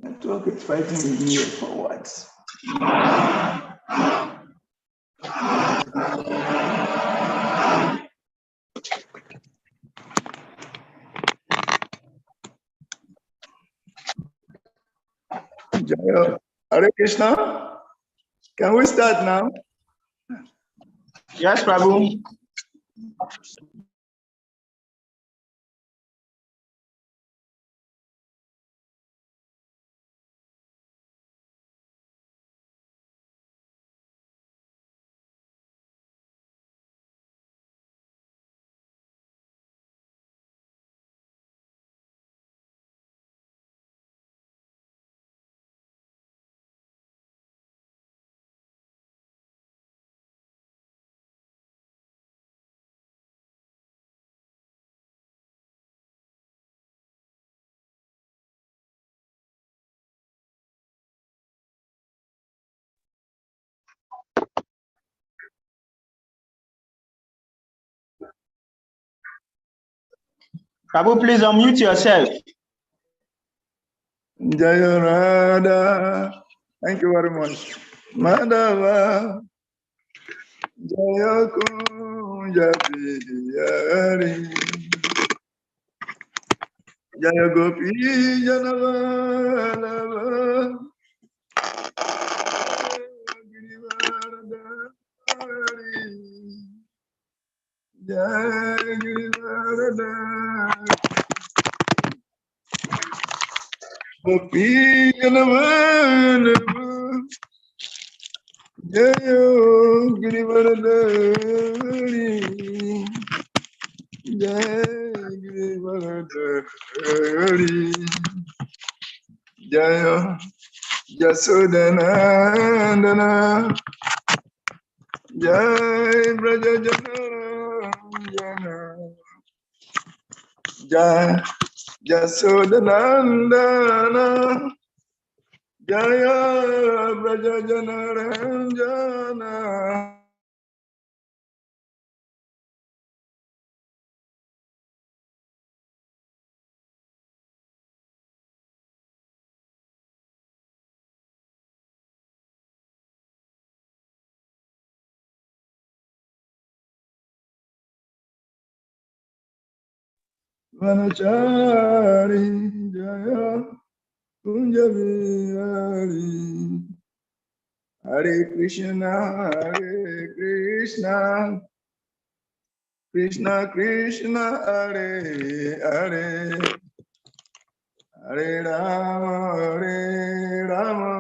Network is fighting with me for what? Hare Krishna. Can we start now? Yes, Prabhu. Prabhu, please unmute yourself. Jaya Radha. Thank you very much. Madhava. Jaya Kunja Piyari. Jaya Gopi Janavalava. Jaya Girivaradari. Gopi Janavalava. Jaya Girivaradari. Jaya Girivaradari. Jaya Yasodhanandana. Jai Braja Jana. Jai Yasodhanandana. Jaya Braja Jana. Vanachari Jaya Kunjavihari. Hare Krishna, Krishna Krishna, Hare Hare, Hare Rama.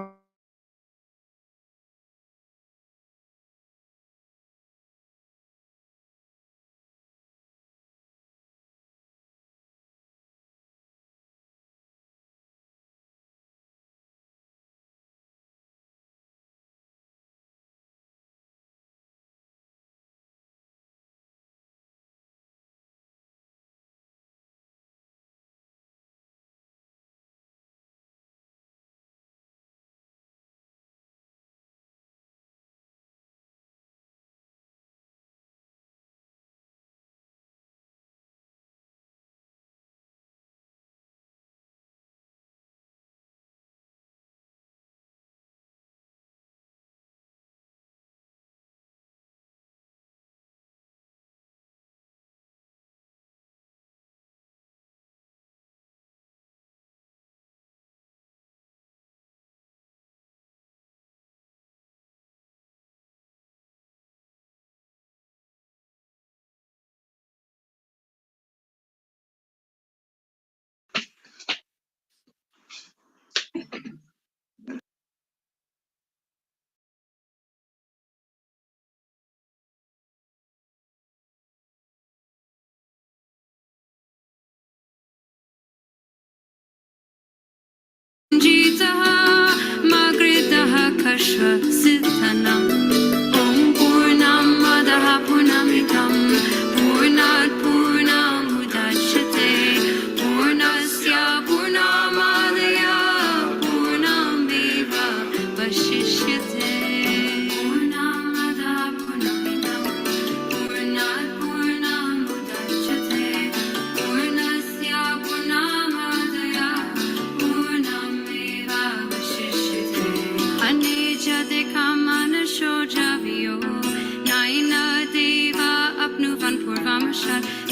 Siddhanam Om Purnamadaha Purnamidam Purnat Purnamudachyate Purnasya Purnamadaya Purnameva Vashishyate Purnamadaha Purnamidam Purnat Purnamudachyate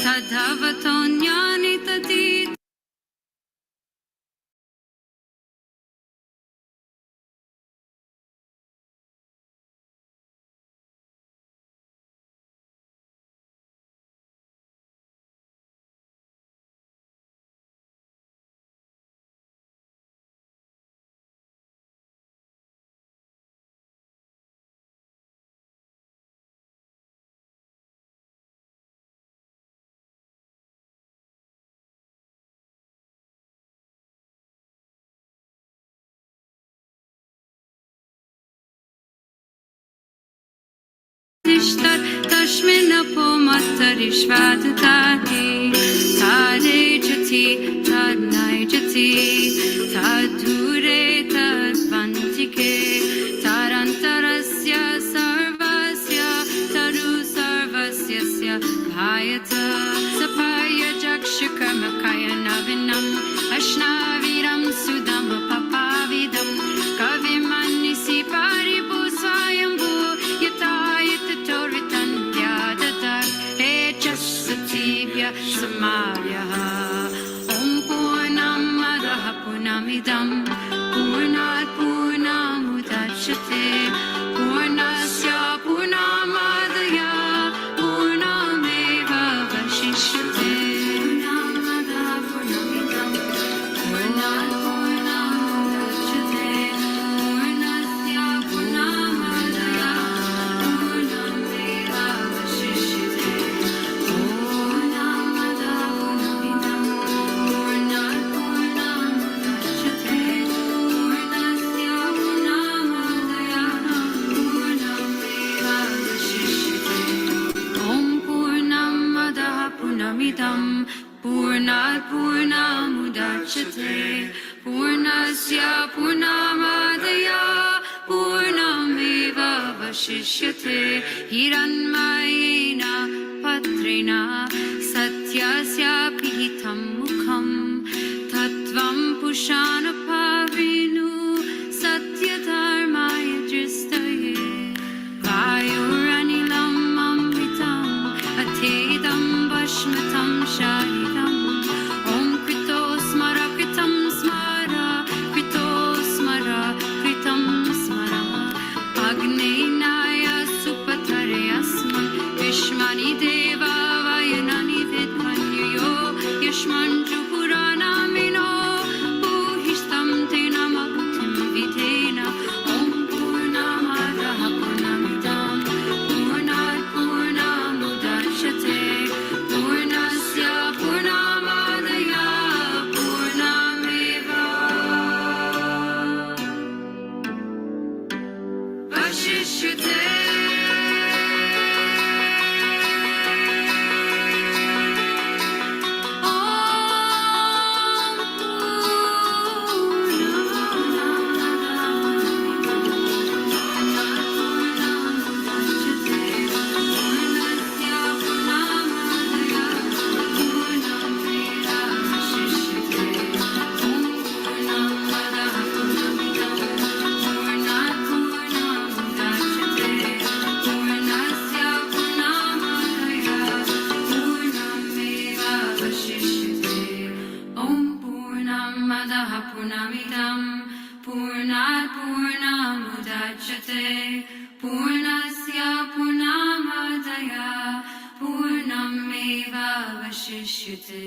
tadhavatonyani tatit. Tashminapo matarishvatati tade jati tadnai jati tadure tadvantike tarantarasya sarvasya taru sarvasyasya bhayata sapaya jakshakarmakaya navinam ashnaviram sudam papavidam kavimanisi paripu swayambhu yatayata torvitandya datak echasatibya samaryaha om purnamadaha purnamidam purnat purnamudachyate purnasya purnamadaya purnameva vashishyate purnamadaha purnamidam purnat purnamudachyate purnasya purnamadaya purnameva vashishyate purnamadaha purnamidam purnat purnamudachyate purnasya purnamadaya purnameva vashishyate om purnamadaha purnamidam purnat purnamudachyate purnasya purnamadaya purnameva vashishyate hiranmayena patrena satyasya pihitam mukham tattvam pushanapavinu satyadharmaya dristaye vayuranilam amritam athedam vashmatam sharidam om krito smara kritam smara krito smara kritam smara agnenaya supatare asman vishmani deva vayanani vidmanyo yashmanju puranamino puhistam tena makutim videna om purnamadaha purnamidam purnat purnamudachyate purnasya purnamadaya purnameva vashishyate Om Purnamadaha Purnamidam Purnat Purnamudachyate Purnasya Purnamadaya Purnameva Vashishyate.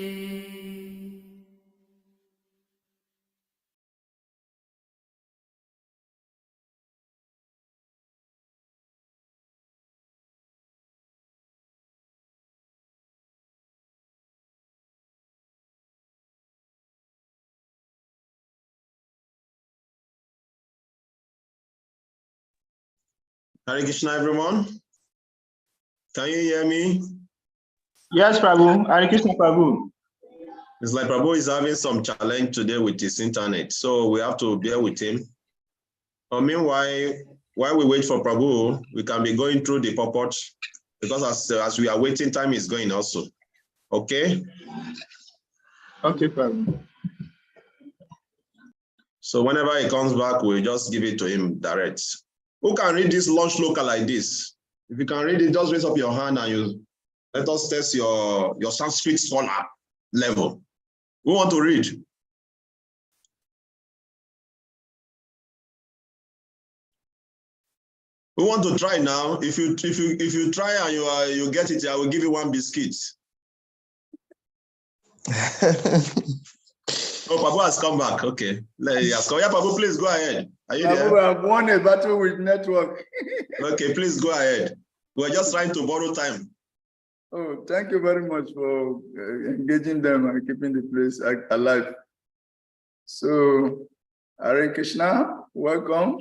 Hare Krishna, everyone. Can you hear me? Yes, Prabhu. Hare Krishna, Prabhu. It's like Prabhu is having some challenge today with his internet, so we have to bear with him. But meanwhile, while we wait for Prabhu, we can be going through the purport, because as we are waiting, time is going also. Okay? Okay, Prabhu. So whenever he comes back, we'll just give it to him direct. Who can read this launch local like this? If you can read it, just raise up your hand and you Let us test your Sanskrit scholar level. Who want to read? Who want to try now? If you try and you get it, I will give you one biscuit. Oh, Pabu has come back. Okay. Yes. Yeah, Pabu, please go ahead. Are you there? I've won a battle with network. Okay, please go ahead. We're just trying to borrow time. Oh, thank you very much for engaging them and keeping the place alive. So, Hare Krishna, welcome.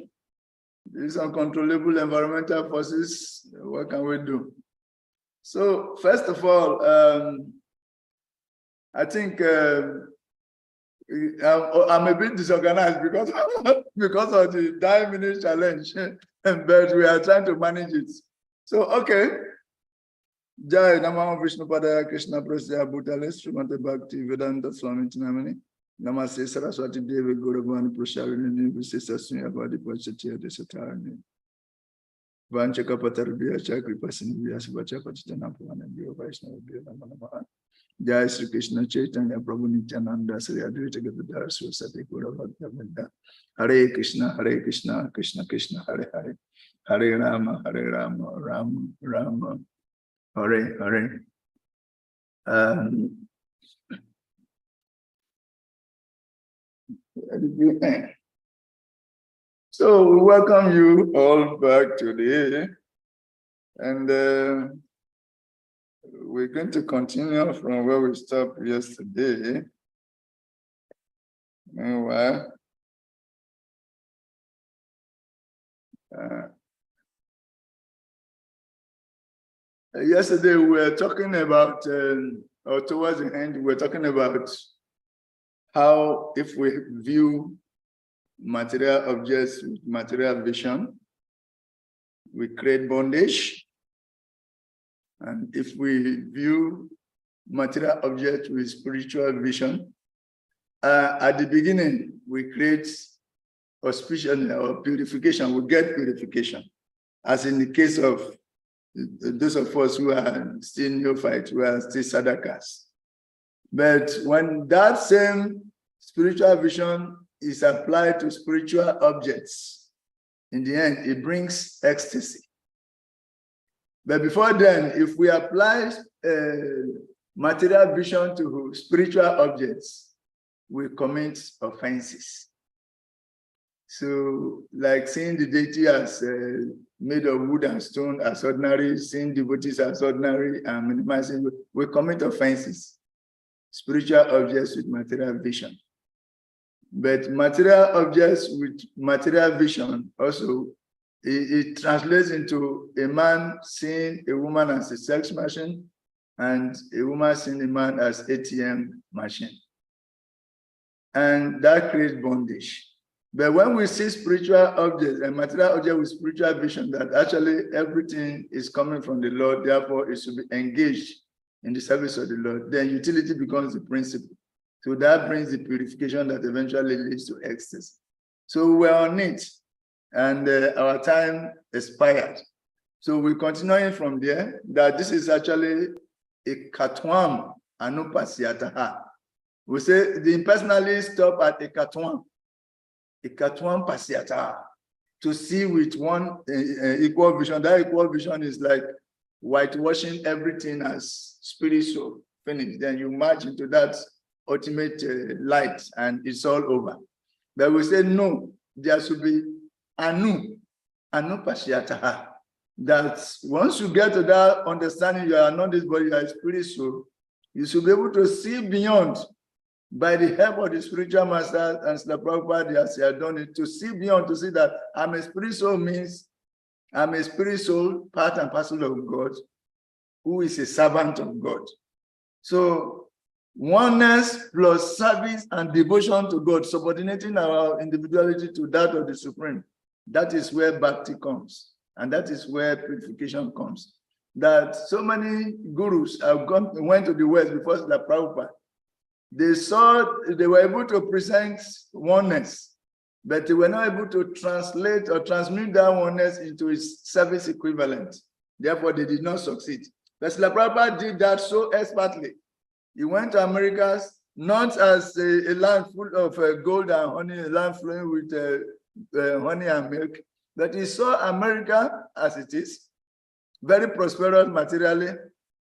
These uncontrollable environmental forces, what can we do? So, first of all, I think I'm a bit disorganized because of the 9-minute challenge, but we are trying to manage it. So, okay. Jai Namah Vishnu Padaya Krishna Prasya Bhutale Srimate Bhakti Vedanta Swami Chinamani Namaste Saraswati Devi Gauravani Prashavini Visesa Sunyavadi Pachatiya Desatarani Vanchaka Patarbiya Chakri Pasini Vyasavacha Pachitana Pavana Biyo Vaishnava Biyo Namanamaha Jai Sri Krishna Chaitanya Prabhu Nityananda Sri Advaita Gadadhar Saraswati Gauravata Vrinda Hare Krishna Krishna Krishna Hare Hare Hare Rama Rama Rama Hare. So we welcome you all back today, and we're going to continue from where we stopped yesterday. Meanwhile, yesterday we were talking about, or towards the end, we were talking about how if we view material objects with material vision, we create bondage. And if we view material objects with spiritual vision, at the beginning, we create auspicion or purification, we get purification. As in the case of those of us who are still neophytes, who are still sadakas. But when that same spiritual vision is applied to spiritual objects, in the end, it brings ecstasy. But before then, if we apply material vision to spiritual objects, we commit offenses. So, like seeing the deity as made of wood and stone as ordinary, seeing devotees as ordinary, and minimizing, we commit offenses. Spiritual objects with material vision. But material objects with material vision also, it translates into a man seeing a woman as a sex machine and a woman seeing a man as ATM machine. And that creates bondage. But when we see spiritual objects and material objects with spiritual vision, that actually everything is coming from the Lord, therefore it should be engaged in the service of the Lord, then utility becomes the principle. So that brings the purification that eventually leads to ecstasy. So we're on it, and our time expired. So we're continuing from there, that this is actually a katwam anupasyataha. We say the impersonally stop at a katwam pasyata, to see with one equal vision. That equal vision is like whitewashing everything as spiritual, finished. Then you march into that ultimate light and it's all over. But we say no, there should be anu pasyataha. That once you get to that understanding, you are not this body, you are spiritual, you should be able to see beyond. By the help of the spiritual masters and Srila Prabhupada, as they have done it, to see beyond, to see that I'm a spirit soul means I'm a spirit soul, part and parcel of God, who is a servant of God. So oneness plus service and devotion to God, subordinating our individuality to that of the Supreme, that is where bhakti comes, and that is where purification comes. That so many gurus have went to the West before Srila Prabhupada. They were able to present oneness, but they were not able to translate or transmute that oneness into its service equivalent. Therefore, they did not succeed. But Srila Prabhupada did that so expertly. He went to America not as a land full of gold and honey, a land flowing with honey and milk, but he saw America as it is, very prosperous materially,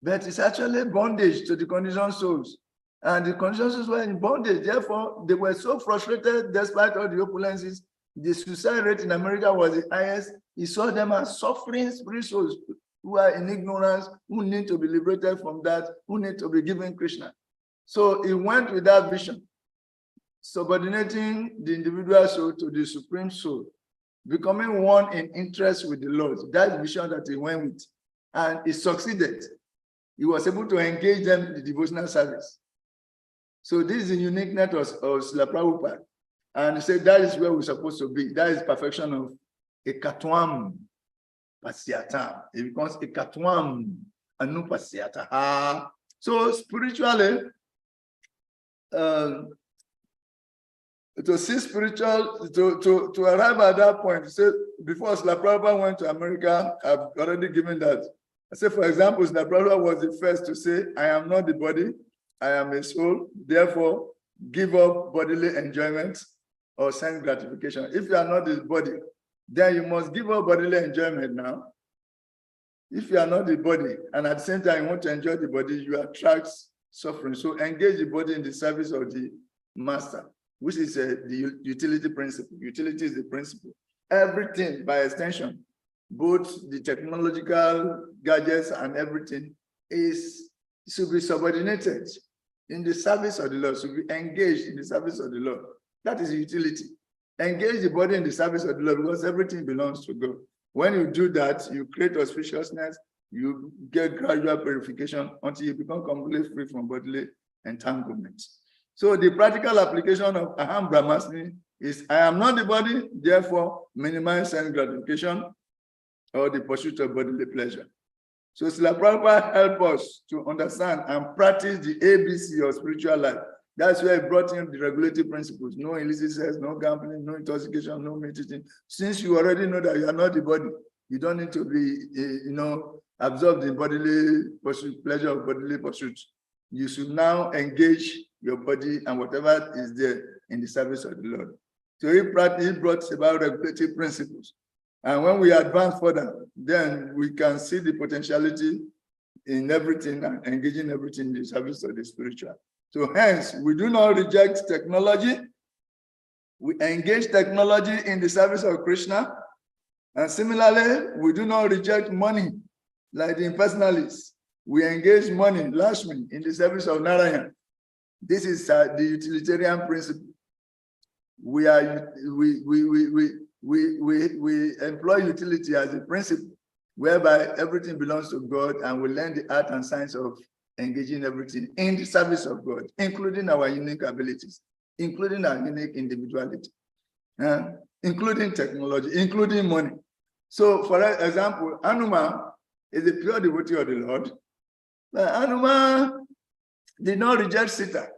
but it's actually bondage to the conditioned souls. And the conditioned souls were in bondage. Therefore, they were so frustrated despite all the opulences. The suicide rate in America was the highest. He saw them as suffering spirit souls who are in ignorance, who need to be liberated from that, who need to be given Krishna. So he went with that vision, subordinating the individual soul to the supreme soul, becoming one in interest with the Lord. That vision that he went with. And he succeeded. He was able to engage them in the devotional service. So this is the uniqueness of Srila Prabhupada. And he said that is where we're supposed to be. That is perfection of ekatwam pasyatam. It becomes ekatwam anupasyata. So spiritually, to see spiritual, to arrive at that point, say, before Srila Prabhupada went to America, I've already given that. I say, for example, Srila Prabhupada was the first to say, I am not the body, I am a soul, therefore give up bodily enjoyment or sense gratification. If you are not the body, then you must give up bodily enjoyment now. If you are not the body, and at the same time you want to enjoy the body, you attract suffering. So engage the body in the service of the master, which is the utility principle. Utility is the principle. Everything, by extension, both the technological gadgets and everything should be subordinated in the service of the Lord, should be engaged in the service of the Lord. That is utility. Engage the body in the service of the Lord because everything belongs to God. When you do that, you create auspiciousness, you get gradual purification until you become completely free from bodily entanglement. So the practical application of Aham Brahmasmi is, I am not the body, therefore minimize sense gratification or the pursuit of bodily pleasure. So Srila Prabhupada helped us to understand and practice the ABC of spiritual life. That's where he brought in the regulative principles. No illicit sex, no gambling, no intoxication, no meditating. Since you already know that you are not the body, you don't need to be, absorbed in bodily pursuit, pleasure of bodily pursuit. You should now engage your body and whatever is there in the service of the Lord. So he brought about regulative principles. And when we advance further, then we can see the potentiality in everything and engaging everything in the service of the spiritual. So hence, we do not reject technology. We engage technology in the service of Krishna. And similarly, we do not reject money, like the impersonalists. We engage money, Lakshmi, in the service of Narayan. This is the utilitarian principle. We employ utility as a principle, whereby everything belongs to God, and we learn the art and science of engaging everything in the service of God, including our unique abilities, including our unique individuality, including technology, including money. So, for example, Hanuman is a pure devotee of the Lord. But Hanuman did not reject Sita.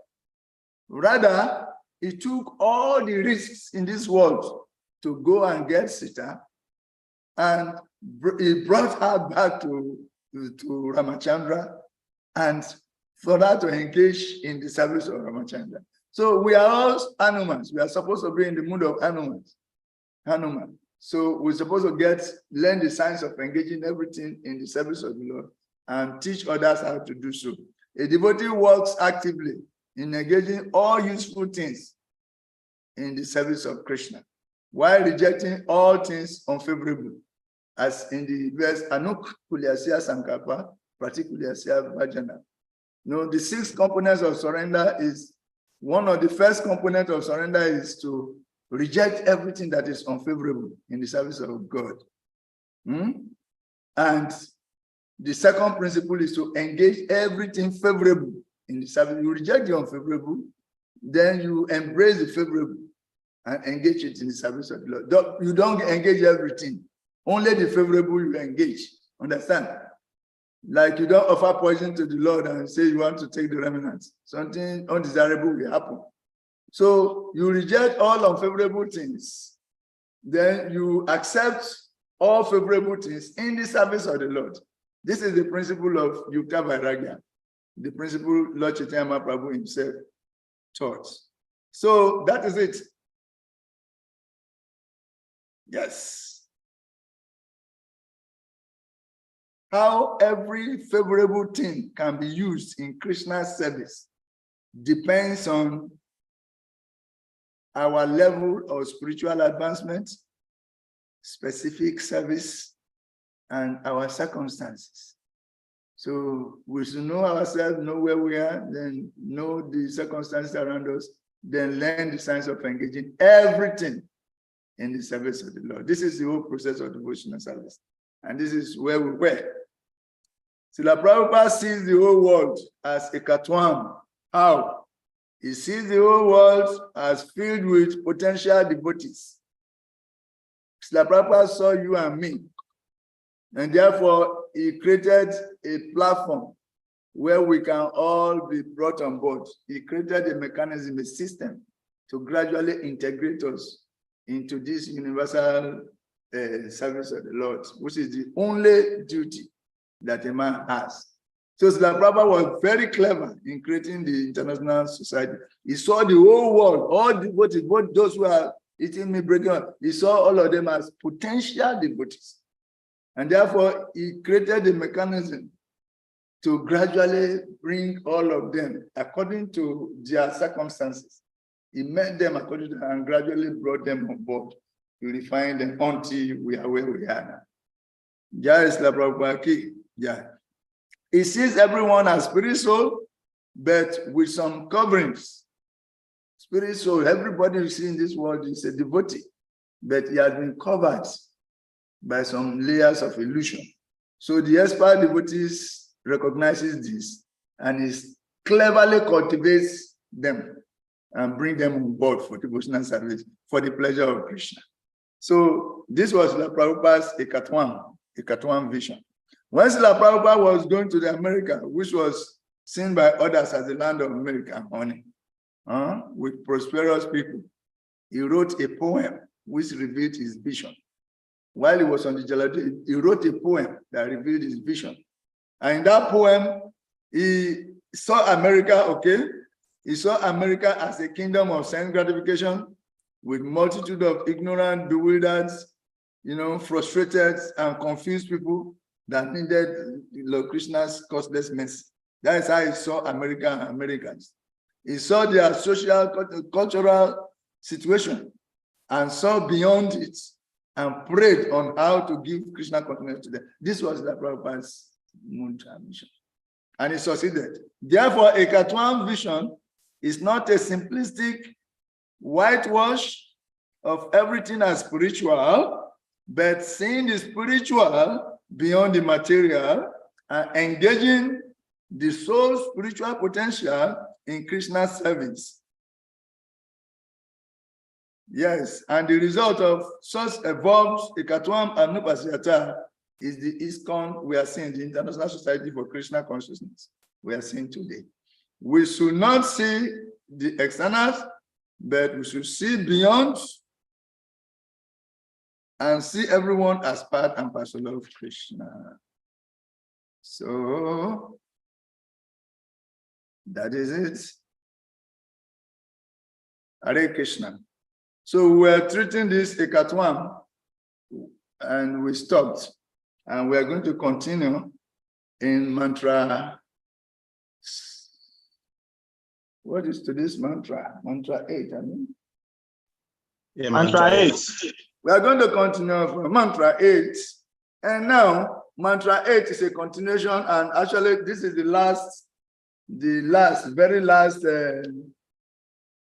Rather, he took all the risks in this world to go and get Sita, and he brought her back to Ramachandra, and for that to engage in the service of Ramachandra. So we are all Hanumans. We are supposed to be in the mood of Hanuman. So we're supposed to learn the science of engaging everything in the service of the Lord and teach others how to do so. A devotee works actively in engaging all useful things in the service of Krishna, while rejecting all things unfavorable, as in the verse Anuk Kulyasya Sankapa, particularly Vajana. The 6 components of surrender is, one of the first components of surrender is to reject everything that is unfavorable in the service of God. And the second principle is to engage everything favorable in the service. You reject the unfavorable, then you embrace the favorable and engage it in the service of the Lord. You don't engage everything. Only the favorable you engage. Understand? Like you don't offer poison to the Lord and say you want to take the remnants. Something undesirable will happen. So you reject all unfavorable things. Then you accept all favorable things in the service of the Lord. This is the principle of Yukta Vairagya, the principle Lord Chaitanya Mahaprabhu himself taught. So that is it. Yes. How every favorable thing can be used in Krishna's service depends on our level of spiritual advancement, specific service, and our circumstances. So we should know ourselves, know where we are, then know the circumstances around us, then learn the science of engaging everything in the service of the Lord. This is the whole process of devotional service. And this is where we were. Srila Prabhupada sees the whole world as a katwam. How? He sees the whole world as filled with potential devotees. Srila Prabhupada saw you and me. And therefore, he created a platform where we can all be brought on board. He created a mechanism, a system to gradually integrate us into this universal service of the Lord, which is the only duty that a man has. So Srila Prabhupada was very clever in creating the international society. He saw the whole world, all devotees, both those who are eating me, breaking up, he saw all of them as potential devotees. And therefore, he created a mechanism to gradually bring all of them according to their circumstances. He met them according to them and gradually brought them on board to refine them until we are where we are now. Jai Srila Prabhupada ki jai. He sees everyone as spirit soul, but with some coverings. Spirit soul, everybody you see in this world is a devotee, but he has been covered by some layers of illusion. So the expert devotees recognizes this and is cleverly cultivates them and bring them on board for devotional service for the pleasure of Krishna. So this was Srila Prabhupada's Ekatwam vision. When Srila Prabhupada was going to the America, which was seen by others as the land of milk and honey, with prosperous people, he wrote a poem which revealed his vision. While he was on the Jaladi, he wrote a poem that revealed his vision. And in that poem, he saw America, okay? He saw America as a kingdom of sense gratification with multitude of ignorant, bewildered, frustrated and confused people that needed Lord Krishna's costless mercy. That is how he saw America and Americans. He saw their social, cultural situation and saw beyond it and prayed on how to give Krishna consciousness to them. This was the Prabhupada's mission. And he succeeded. Therefore, a Ekatwam vision is not a simplistic whitewash of everything as spiritual, but seeing the spiritual beyond the material and engaging the soul's spiritual potential in Krishna's service. Yes, and the result of such evolved Ekatwam and Nupasyata is the ISKCON we are seeing, the International Society for Krishna Consciousness we are seeing today. We should not see the externals, but we should see beyond and see everyone as part and parcel of Krishna. So that is it. Hare Krishna. So we're treating this Ekatwam and we stopped. And we're going to continue in mantra. What is today's mantra? Mantra 8, I mean. Yeah, mantra 8. We are going to continue from mantra 8. And now, mantra 8 is a continuation. And actually, this is the very last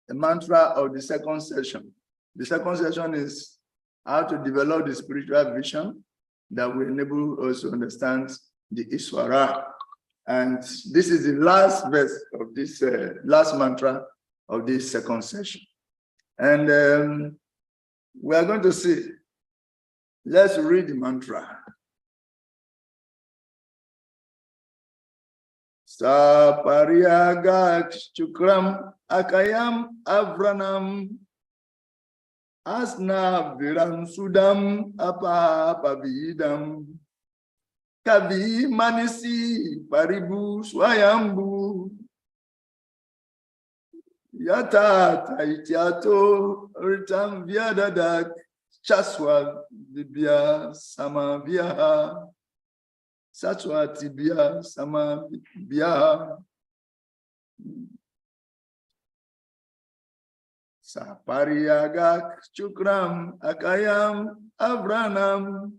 mantra of the second session. The second session is how to develop the spiritual vision that will enable us to understand the Ishvara. And this is the last verse of this last mantra of this second session. And we are going to see, let's read the mantra. Sapariyaga chukram akayam avranam asna viram sudam apa pavidam Kavi manisi paribu swayambu. Yata taitiato ritam viadadak chaswa bibia sama biaha. Satwa tibia sama biaha. Sapariagak chukram akayam avranam.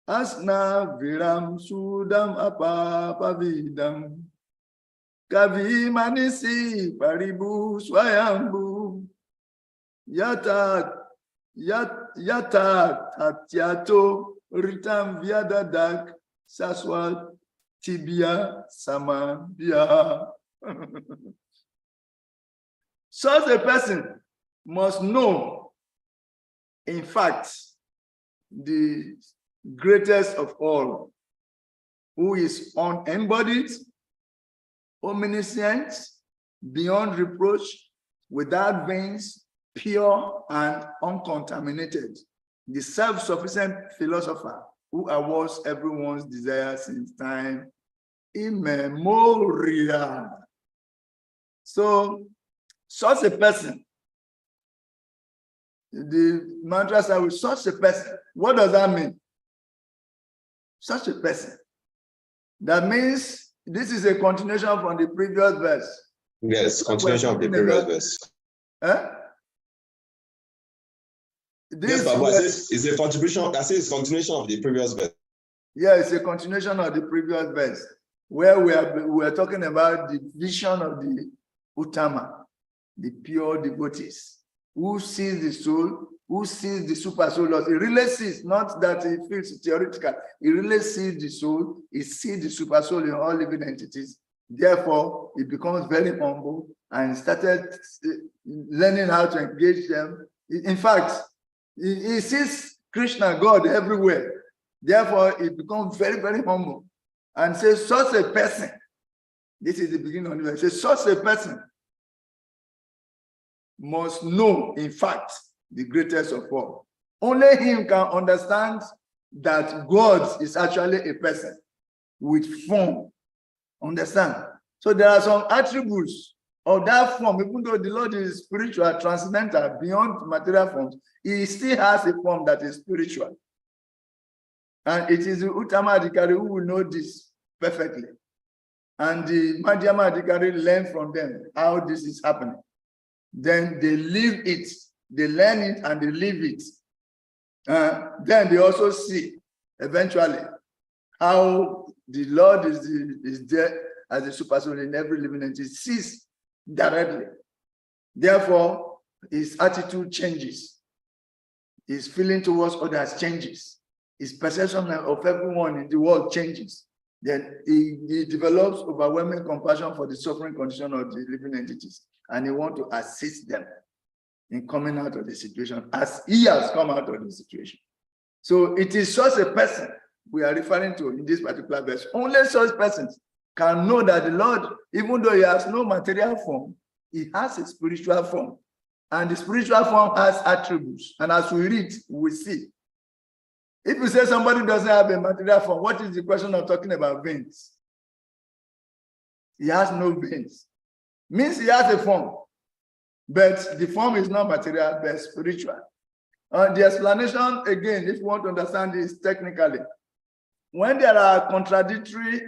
Asna viram sudam apavidam. Kavi manisi paribu swayambu. Yata tatyato ritam viadadak saswa tibia samabia. Such a person must know, in fact, the greatest of all, who is unembodied, omniscient, beyond reproach, without veins, pure and uncontaminated, the self-sufficient philosopher who awards everyone's desire since time immemorial. So, such a person, the mantra says, with such a person, what does that mean? Such a person. That means this is a continuation from the previous verse. Yes, continuation of the previous verse. Yes, Baba, it's a contribution. I say it's continuation of the previous verse. Yeah, it's a continuation of the previous verse, where we are talking about the vision of the Uttama, the pure devotees, who sees the soul, who sees the super soul. He really sees, not that he feels theoretical. He really sees the soul. He sees the super soul in all living entities. Therefore, he becomes very humble and started learning how to engage them. In fact, he sees Krishna, God, everywhere. Therefore, he becomes very, very humble and says, such a person. This is the beginning of the verse. Says, such a person must know, in fact, the greatest of all. Only him can understand that God is actually a person with form. Understand? So there are some attributes of that form, even though the Lord is spiritual, transcendental, beyond material forms, he still has a form that is spiritual. And it is the Uttama Adhikari who will know this perfectly. And the Madhyama Adhikari learn from them how this is happening. Then they live it, they learn it and they live it. Then they also see eventually how the Lord is there as a super soul in every living entity, sees directly. Therefore, his attitude changes. His feeling towards others changes. His perception of everyone in the world changes. Then he develops overwhelming compassion for the suffering condition of the living entities. And he wants to assist them in coming out of the situation as he has come out of the situation. So it is such a person we are referring to in this particular verse. Only such persons can know that the Lord, even though he has no material form, he has a spiritual form. And the spiritual form has attributes. And as we read, we see. If you say somebody doesn't have a material form, what is the question of talking about veins? He has no veins. Means he has a form. But the form is not material, but spiritual. The explanation, again, if you want to understand this technically, when there are contradictory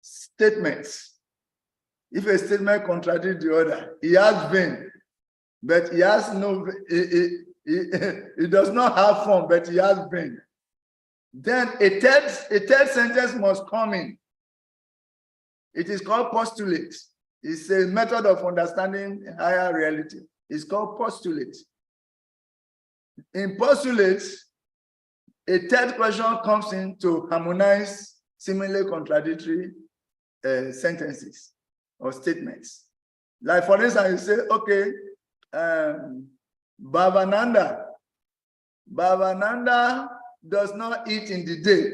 statements, if a statement contradicts the other, he has vein, but he has no, he does not have form, but he has vein. Then a third sentence must come in. It is called postulate. It's a method of understanding higher reality. It's called postulate. In postulate, a third question comes in to harmonize seemingly contradictory sentences or statements. Like, for instance, you say, okay, Bhavananda does not eat in the day.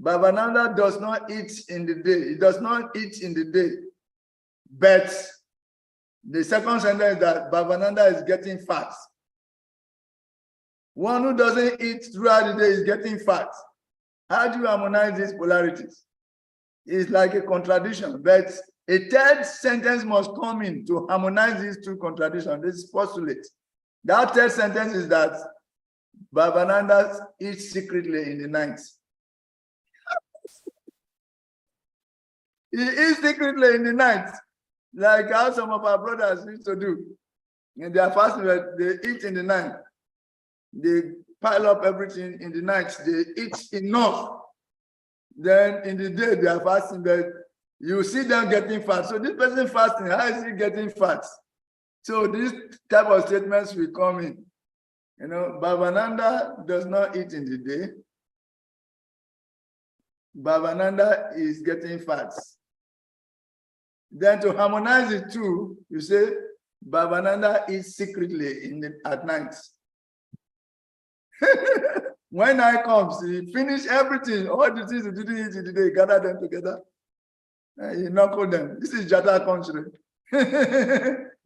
Bhavananda does not eat in the day. He does not eat in the day. But the second sentence is that Bhavananda is getting fat. One who doesn't eat throughout the day is getting fat. How do you harmonize these polarities? It's like a contradiction, but a third sentence must come in to harmonize these two contradictions. This is postulate. That third sentence is that Bhavananda eats secretly in the night. He eats secretly in the night, like how some of our brothers used to do. In their fasting, they eat in the night. They pile up everything in the night. They eat enough. Then in the day, they are fasting, but you see them getting fat. So this person fasting, how is he getting fat? So this type of statements will come in. You know, Bhavananda does not eat in the day. Bhavananda is getting fat. Then to harmonize the two, you say Bhavananda eats secretly at night. When night comes, he finish everything, all the things he didn't eat in the day, gather them together. He knuckle them. This is Jata country.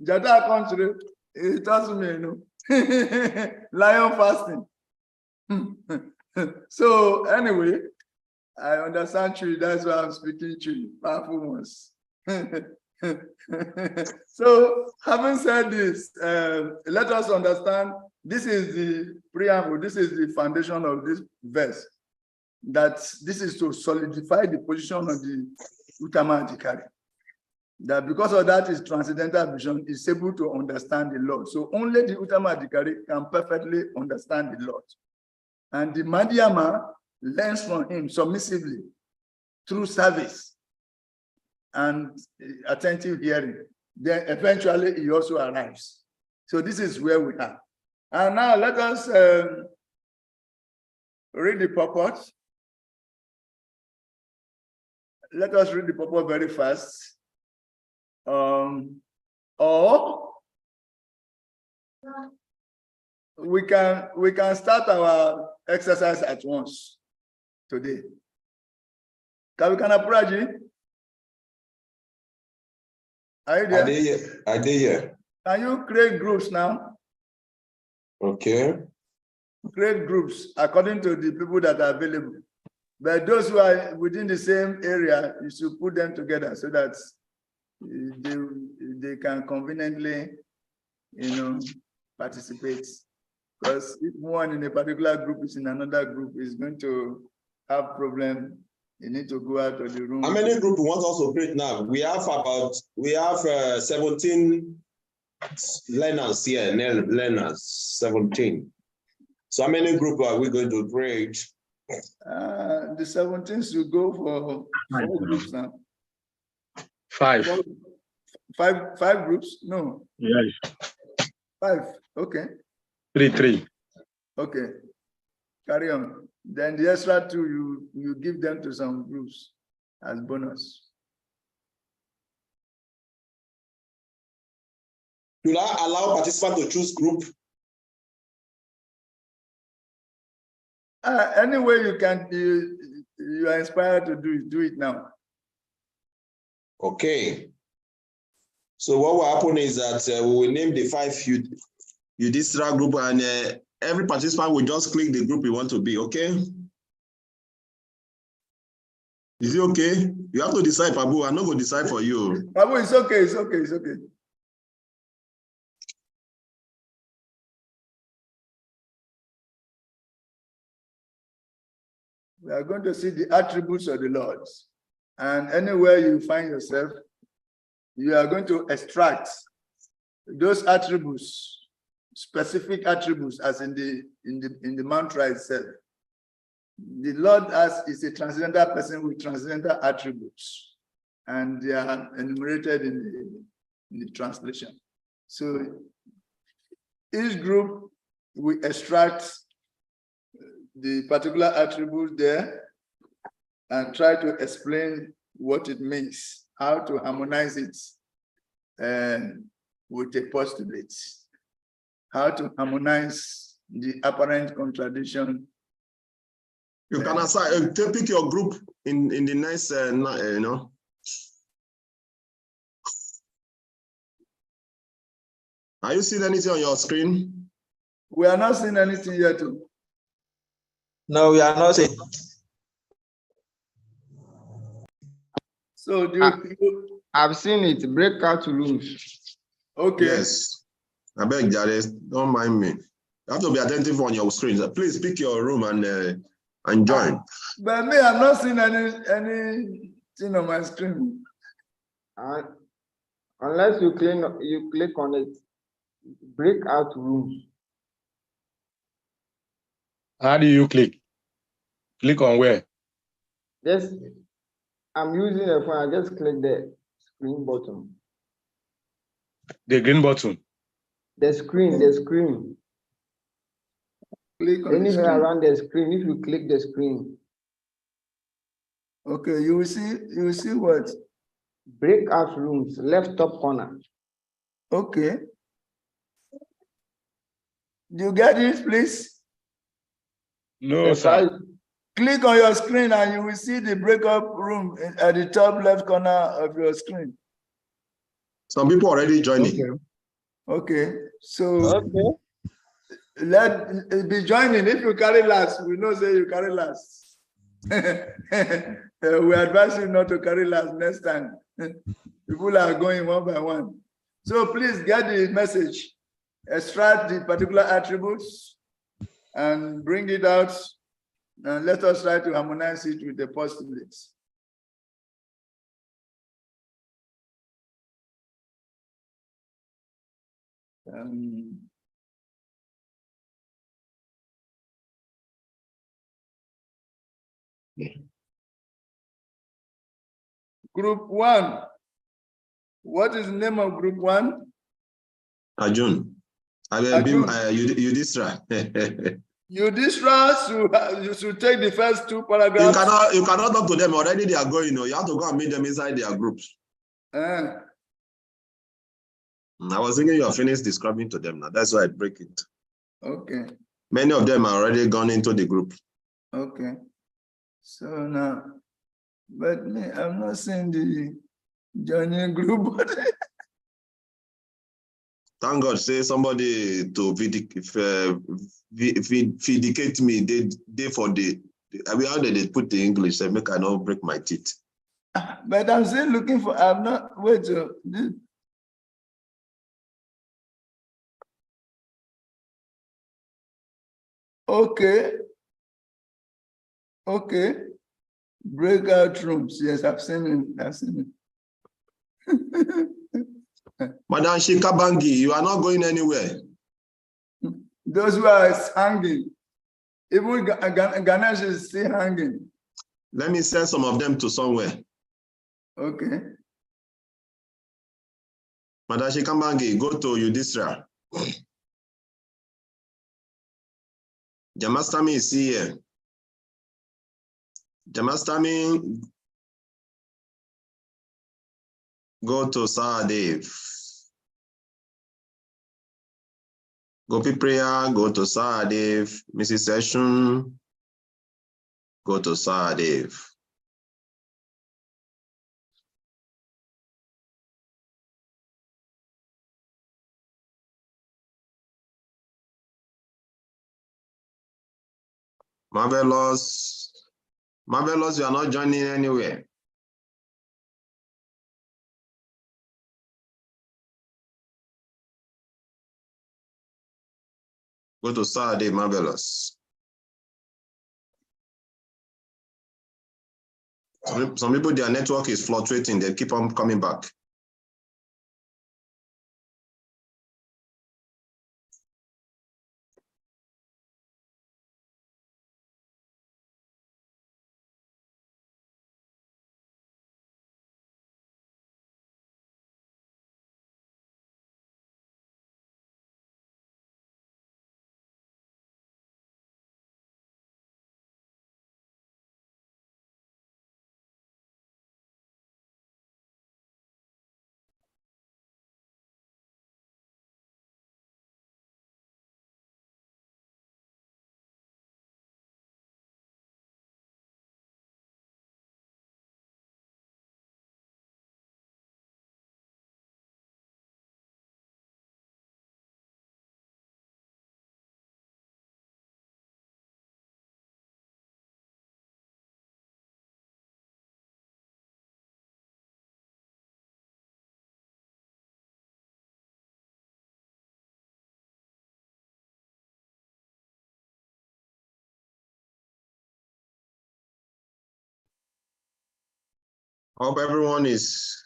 Jata country. It tells me, you know, lion fasting. So anyway, I understand Tree. That's why I'm speaking Tree. Powerful ones. So having said this, let us understand this is the preamble, this is the foundation of this verse, that this is to solidify the position of the Uttama Adhikari. That because of that is transcendental vision is able to understand the Lord. So only the Uttama Adhikari can perfectly understand the Lord. And the Madhyama learns from him submissively through service and attentive hearing. Then eventually he also arrives. So this is where we are. And now let us read the purport. Let us read the purport very fast. Or we can start our exercise at once today. Kavikana Praji, are you there? I did, yeah. Can you create groups now? Okay. Create groups according to the people that are available. But those who are within the same area, you should put them together so that they can conveniently, you know, participate. Because if one in a particular group is in another group, is going to have problem. You need to go out of the room. How many groups we want us to create now? We have 17 learners here, learners, 17. So how many groups are we going to create? The 17th will go for 4 groups now. 5. 5 groups? No. Yes. 5. Okay. 3. Okay. Carry on. Then the extra 2, you give them to some groups as bonus. Do I allow participants to choose group? Any way you can, you are inspired to do it now. Okay. So what will happen is that we will name the 5 Yudhishthira group, and every participant will just click the group you want to be, okay? Is it okay? You have to decide, Pabu. I'm not going to decide for you. Pabu, it's okay, it's okay, it's okay. We are going to see the attributes of the Lord. And anywhere you find yourself, you are going to extract those attributes, specific attributes, as in the mantra itself. The Lord is a transcendental person with transcendental attributes, and they are enumerated in the translation. So each group will extract the particular attribute there and try to explain what it means, how to harmonize it with a postulate, how to harmonize the apparent contradiction. You can assign, pick your group in the next, you know. Are you seeing anything on your screen? We are not seeing anything yet. No, we are not saying. So I've seen it. Breakout rooms. okay. Yes. I beg, Jare, don't mind me. You have to be attentive on your screen. Please pick your room and join. But me, I'm not seeing anything on my screen. Unless you click on it. Breakout rooms. How do you click? Click on where? Yes, I'm using a phone. I just click the screen button. The green button. The screen. Click on the Anywhere screen. around the screen, if you click the screen. Okay, you will see what? Breakout rooms, left top corner. Okay. Do you get it, please? No, Yes, sir. Click on your screen and you will see the breakup room at the top left corner of your screen. Some people already joining. Okay, so Okay. let be joining. If you carry last, we know say you carry last. We advise you not to carry last next time. People are going one by one. So please get the message, extract the particular attributes and bring it out. And let us try to harmonize it with the postulates. Group 1. What is the name of group 1? Arjun. Arjun. Yudhishthira. Yudhishthira, you should take the first 2 paragraphs. You cannot talk to them already. They are going. You have to go and meet them inside their groups. I was thinking you have finished describing to them now. That's why I break it. Okay. Many of them are already gone into the group. Okay. So now, but me, I'm not seeing the joining group. Thank God, say somebody to vindicate me. They for the. I mean, how did they put the English? I make I not break my teeth. But I'm still looking for. I'm not. Wait. Okay. Okay. Breakout rooms. Yes, I've seen it. I've seen it. Madam Shikabangi, you are not going anywhere. Those who are hanging, even Ganesh is still hanging. Let me send some of them to somewhere. Okay. Madam Shikabangi, go to Yudhishthira. Jamastami is here. Jamastami, go to Sahadev. Gopi Priya, go to Sahadev. Mrs. Session, go to Sahadev. Marvelous. Marvelous, you are not joining anywhere. Go to Saturday, Marvelous. Some people, their network is fluctuating. They keep on coming back. Hope everyone is.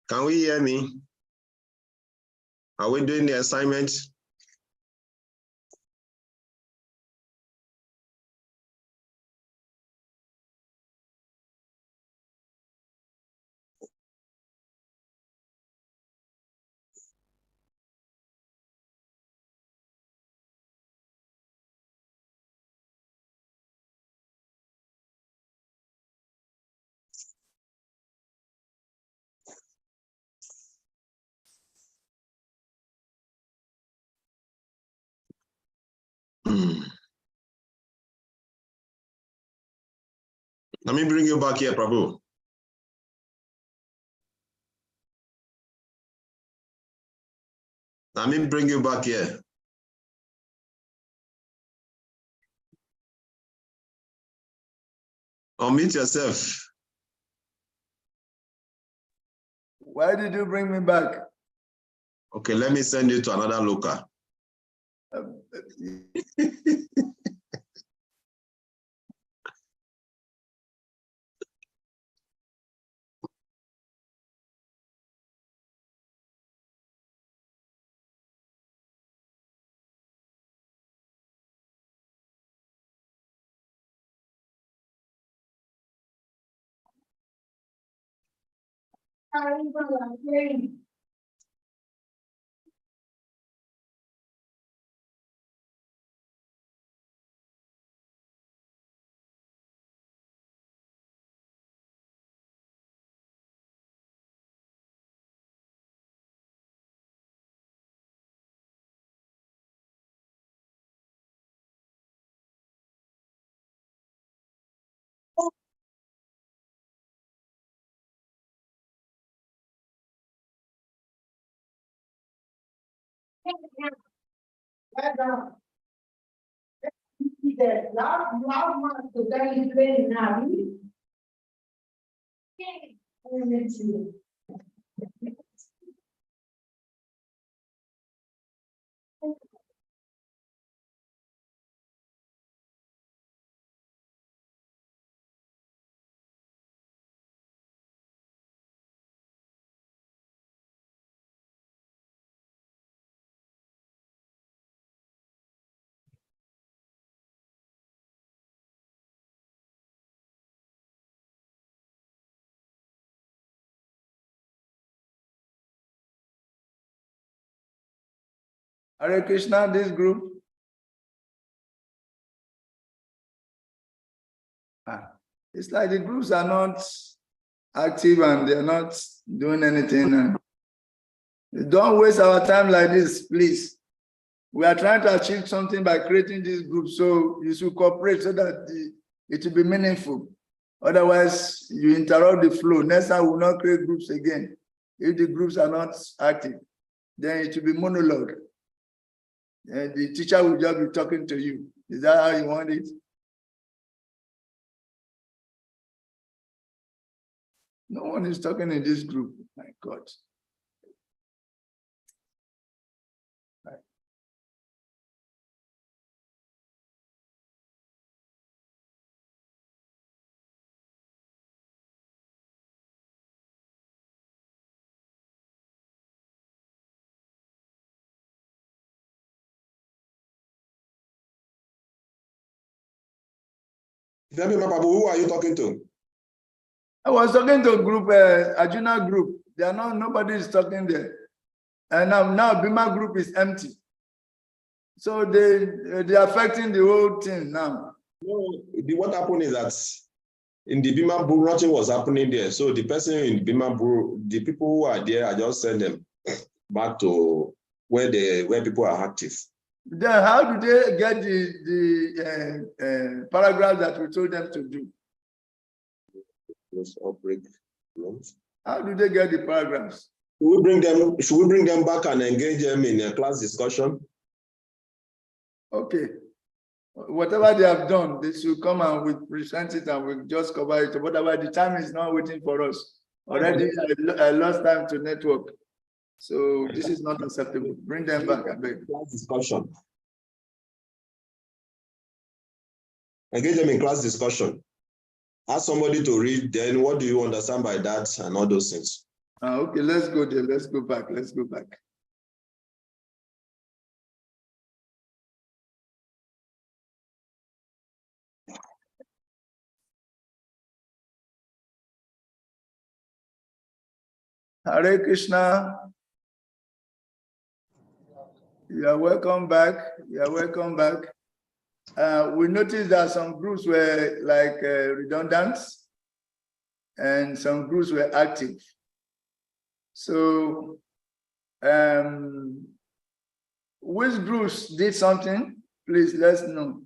Can we hear me? Are we doing the assignment? Let me bring you back here, Prabhu. Let me bring you back here. Unmute yourself. Why did you bring me back? Okay, let me send you to another local. Hare Krishna, this group. It's like the groups are not active and they're not doing anything. Don't waste our time like this, please. We are trying to achieve something by creating this group, so you should cooperate so that it will be meaningful. Otherwise, you interrupt the flow. Next time, we will not create groups again. If the groups are not active, then it will be monologue. And the teacher will just be talking to you. Is that how you want it? No one is talking in this group. My God. Right. Who are you talking to? I was talking to a group, Arjuna group. They are not, nobody is talking there. And now Bima group is empty. So they're affecting the whole thing now. No, what happened is that in the Bima Brew, nothing was happening there. So the person in Bima Brew, the people who are there, I just send them back to where people are active. Then how do they get the paragraph that we told them to do? How do they get the paragraphs? Should we bring them back and engage them in a class discussion? Okay. Whatever they have done, they should come and we present it and we just cover it. Whatever, the time is not waiting for us. Already I lost time to network. So this is not acceptable. Bring them back, I beg. Class discussion. Engage them in class discussion. Ask somebody to read, then what do you understand by that and all those things. Okay, let's go there. Let's go back. Let's go back. Hare Krishna. You are welcome back. You are welcome back. We noticed that some groups were like redundant and some groups were active. So, which groups did something? Please let us know.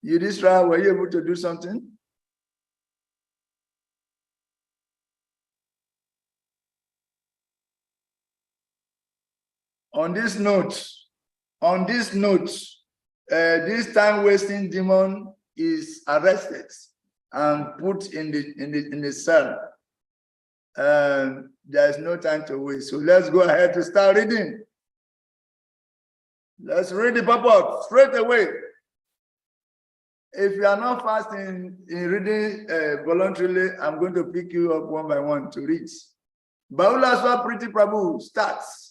You this trial, were you able to do something? On this note, this time-wasting demon is arrested and put in the cell. There is no time to waste. So let's go ahead to start reading. Let's read the purport straight away. If you are not fast in reading voluntarily, I'm going to pick you up one by one to read. Bahula Swapriti Prabhu starts.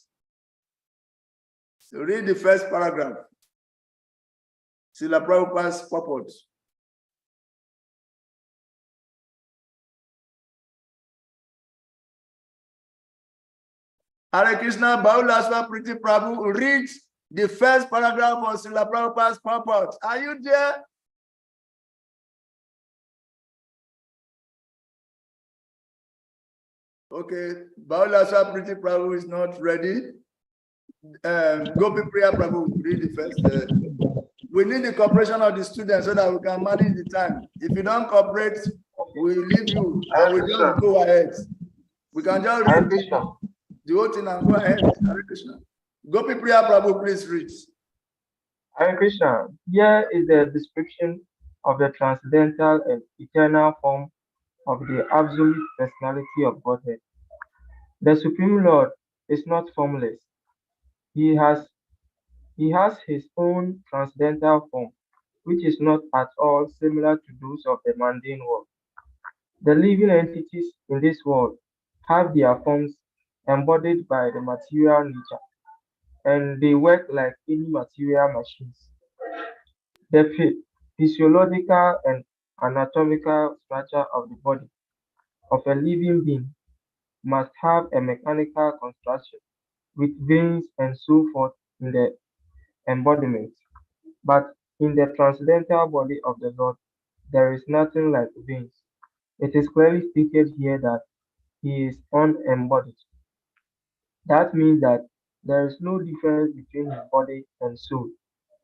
So read the first paragraph. Srila Prabhupada's purport. Hare Krishna, Bahula Swapriti Prabhu reads the first paragraph of Srila Prabhupada's purport. Are you there? Okay, Bahula Swapriti Prabhu is not ready. Gopi Priya Prabhu, read the first. We need the cooperation of the students so that we can manage the time. If you don't cooperate, we leave you and we just go ahead. We can just read the whole thing and go ahead. Hare Krishna. Gopi Priya Prabhu, please read. Hare Krishna. Here is the description of the transcendental and eternal form of the absolute personality of Godhead. The Supreme Lord is not formless. He has his own transcendental form, which is not at all similar to those of the mundane world. The living entities in this world have their forms embodied by the material nature, and they work like any material machines. The physiological and anatomical structure of the body of a living being must have a mechanical construction with veins and so forth in the embodiment. But in the transcendental body of the Lord, there is nothing like veins. It is clearly stated here that he is unembodied. That means that there is no difference between his body and soul,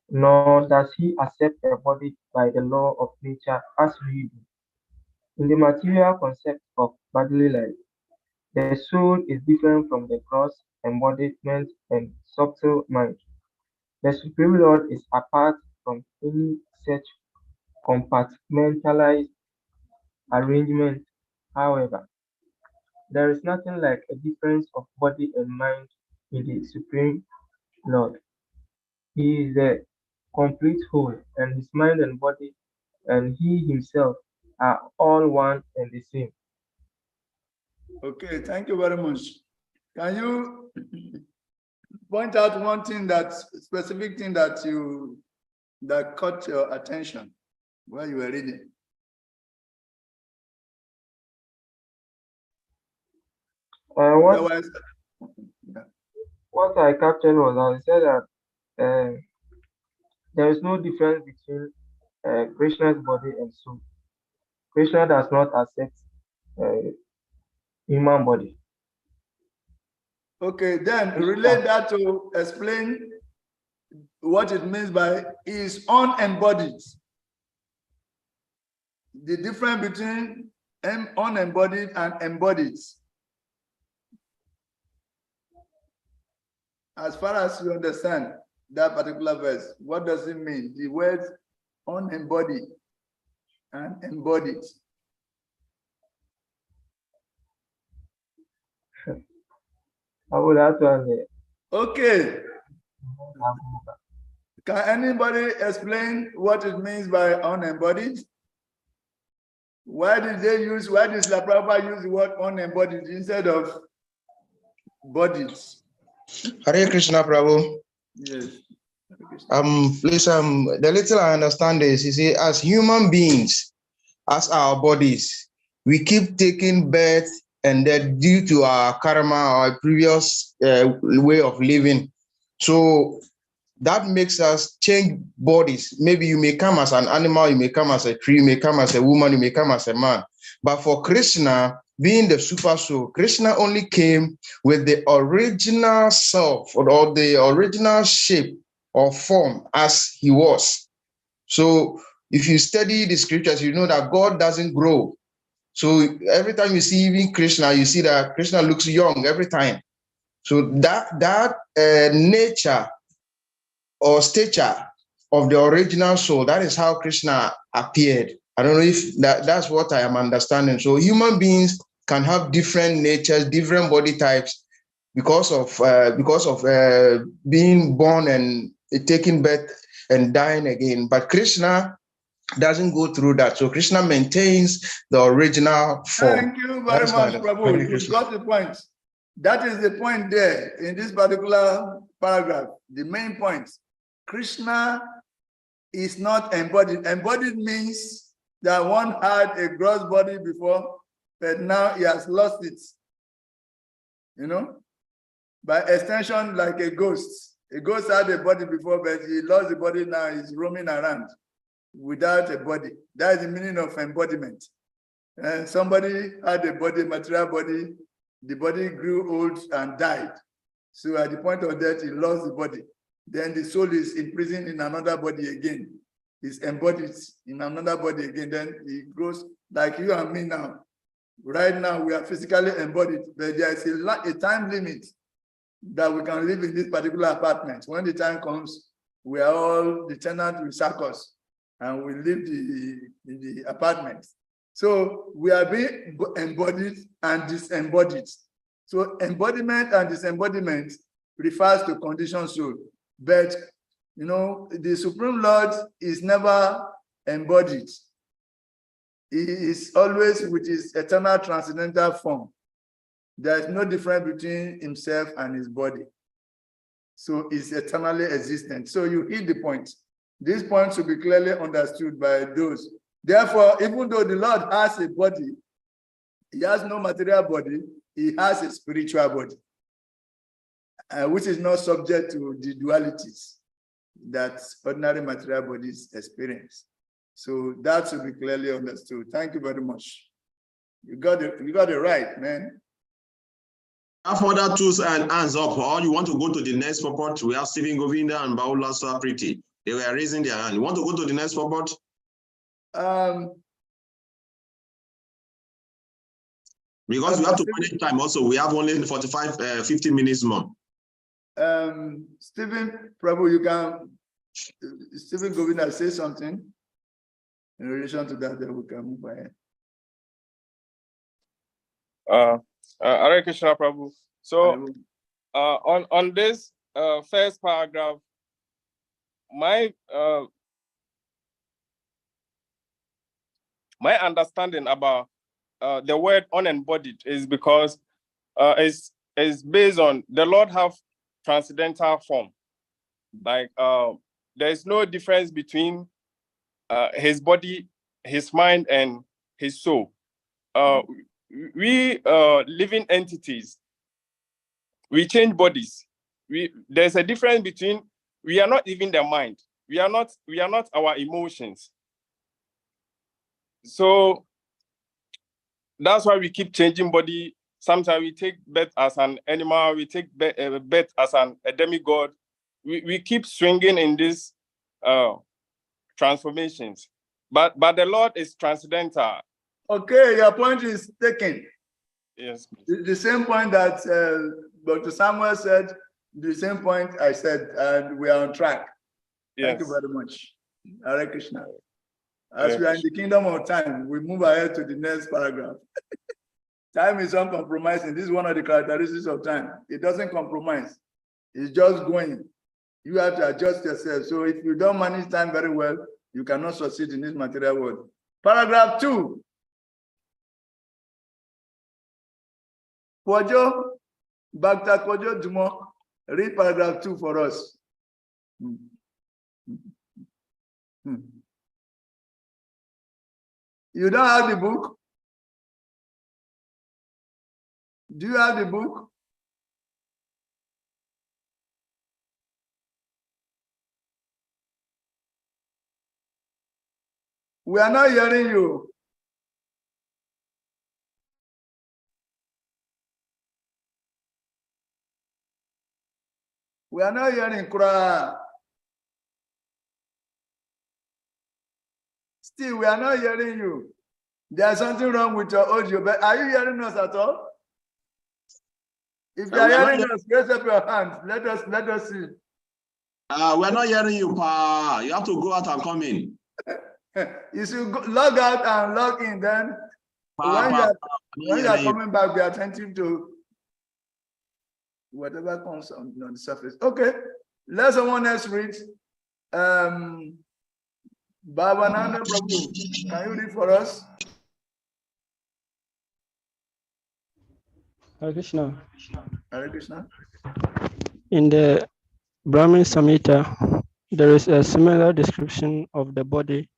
nor does he accept a body by the law of nature as we do. In the material concept of bodily life, the soul is different from the gross embodiment and subtle mind. The Supreme Lord is apart from any such compartmentalized arrangement. However, there is nothing like a difference of body and mind in the Supreme Lord. He is the complete whole, and his mind and body and he himself are all one and the same. Okay, thank you very much. Can you point out one thing, that specific thing that caught your attention while you were reading? What I captured was I said that there is no difference between Krishna's body and soul. Krishna does not accept human body. Okay, then relate that to explain what it means by is unembodied. The difference between unembodied and embodied. As far as you understand that particular verse, what does it mean? The words unembodied and embodied. I would have to answer. Okay. Can anybody explain what it means by unembodied? Why does La Prabhupada use the word unembodied instead of bodies? Hare Krishna, Prabhu. Yes. Please, the little I understand is, you see, as human beings, as our bodies, we keep taking birth, and that due to our karma, our previous way of living. So that makes us change bodies. Maybe you may come as an animal, you may come as a tree, you may come as a woman, you may come as a man. But for Krishna, being the super soul, Krishna only came with the original self or the original shape or form as he was. So if you study the scriptures, you know that God doesn't grow. So every time you see even Krishna, you see that Krishna looks young every time. So that nature or stature of the original soul, that is how Krishna appeared. I don't know if that's what I am understanding. So human beings can have different natures, different body types because of being born and taking birth and dying again. But Krishna doesn't go through that. So Krishna maintains the original form. Thank you very much, Prabhu. You got the point. That is the point there in this particular paragraph. The main point. Krishna is not embodied. Embodied means that one had a gross body before, but now he has lost it. You know? By extension, like a ghost. A ghost had a body before, but he lost the body, now he's roaming around without a body. That is the meaning of embodiment. And somebody had a body, material body, the body grew old and died. So at the point of death, he lost the body. Then the soul is imprisoned in another body again. It's embodied in another body again. Then it grows like you and me now. Right now, we are physically embodied, but there is a time limit that we can live in this particular apartment. When the time comes, we are all, the tenant will sack us, and we live in the apartment. So we are being embodied and disembodied. So embodiment and disembodiment refers to conditioned soul. But, you know, the Supreme Lord is never embodied. He is always with his eternal transcendental form. There is no difference between himself and his body. So he's eternally existent. So you hit the point. These points will be clearly understood by those. Therefore, even though the Lord has a body, he has no material body, he has a spiritual body, which is not subject to the dualities that ordinary material bodies experience. So that should be clearly understood. Thank you very much. You got it right, man. Have other tools and hands up, or you want to go to the next purport? We have Stephen Govinda and Baula Sapriti. They were raising their hand. You want to go to the next purport? Because we have to manage time also. We have only 50 minutes more. Stephen, Prabhu, you can, Stephen Govinda, say something in relation to that, then we can move ahead. Hare Krishna, Prabhu. So, on this first paragraph, my understanding about the word unembodied is because is based on the Lord have transcendental form. Like there is no difference between his body, his mind, and his soul. We living entities, we change bodies. There's a difference between, we are not even the mind. We are not our emotions. So that's why we keep changing body. Sometimes we take birth as an animal, we take birth as a demigod. We keep swinging in these transformations. But the Lord is transcendental. Okay, your point is taken. Yes. The same point that Dr. Samuel said, the same point I said, and we are on track. Yes. Thank you very much. Hare Krishna. As we are in the kingdom of time, we move ahead to the next paragraph. Time is uncompromising. This is one of the characteristics of time. It doesn't compromise. It's just going. You have to adjust yourself. So if you don't manage time very well, you cannot succeed in this material world. Paragraph 2. Kojo, Dr. Kojo Dumo, read paragraph 2 for us. You don't have the book? Do you have the book? We are not hearing you. We are not hearing Kura. Still, we are not hearing you. There's something wrong with your audio, but are you hearing us at all? If you are hearing us, raise up your hand. Let us see. We're not hearing you, Pa. You have to go out and come in. You should log out and log in. Then when you are coming back, be attentive to whatever comes on the surface. Okay, let someone else read. Bhavananda Prabhu, can you read for us? Hare Krishna. Hare Krishna. In the Brahmin Samhita, there is a similar description of the body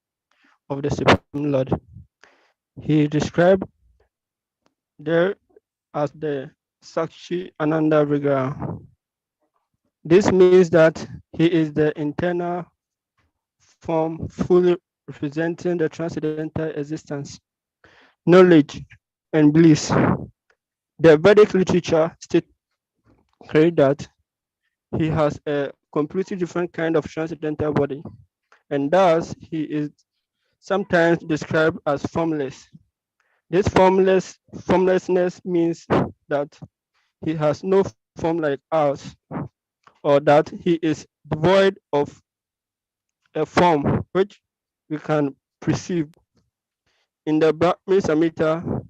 of the Supreme Lord. He described there as the Sakshi Ananda Vigraha. This means that he is the internal form fully representing the transcendental existence, knowledge, and bliss. The Vedic literature states that he has a completely different kind of transcendental body, and thus he is sometimes described as formless. This formlessness means that he has no form like ours, or that he is devoid of a form which we can perceive. In the Brahmin Samhita,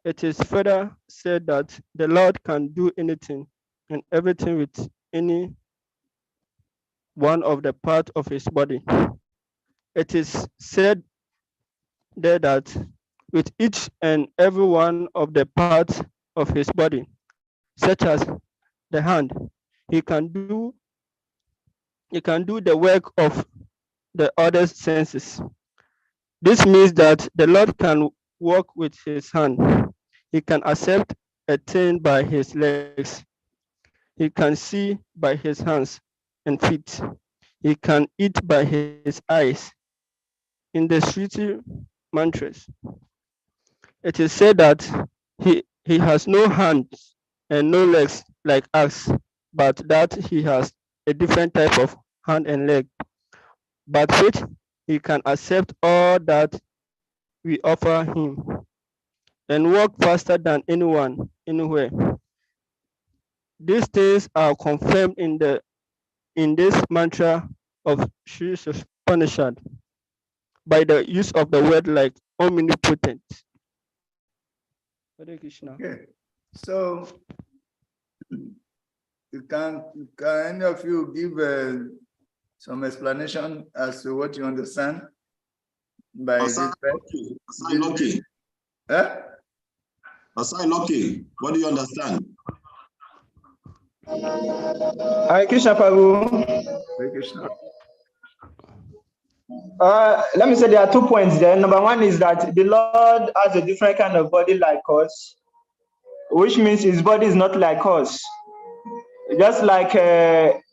it is further said that the Lord can do anything and everything with any one of the parts of his body. It is said there that with each and every one of the parts of his body, such as the hand, he can do the work of the other senses. This means that the Lord can walk with his hand. He can accept a thing by his legs. He can see by his hands and feet. He can eat by his eyes. In the Shruti mantras, it is said that he has no hands and no legs like us, but that he has a different type of hand and leg, but which he can accept all that we offer him and walk faster than anyone anywhere. These things are confirmed in this mantra of ISHOPANISAD by the use of the word like omnipotent. Hare Krishna. Okay, so can any of you give some explanation as to what you understand by this verse? Lucky. Asai Lucky, what do you understand? Hare Krishna, Prabhu. Hare Krishna. Let me say there are 2 points there. Number one is that the Lord has a different kind of body like us, which means his body is not like us. Just like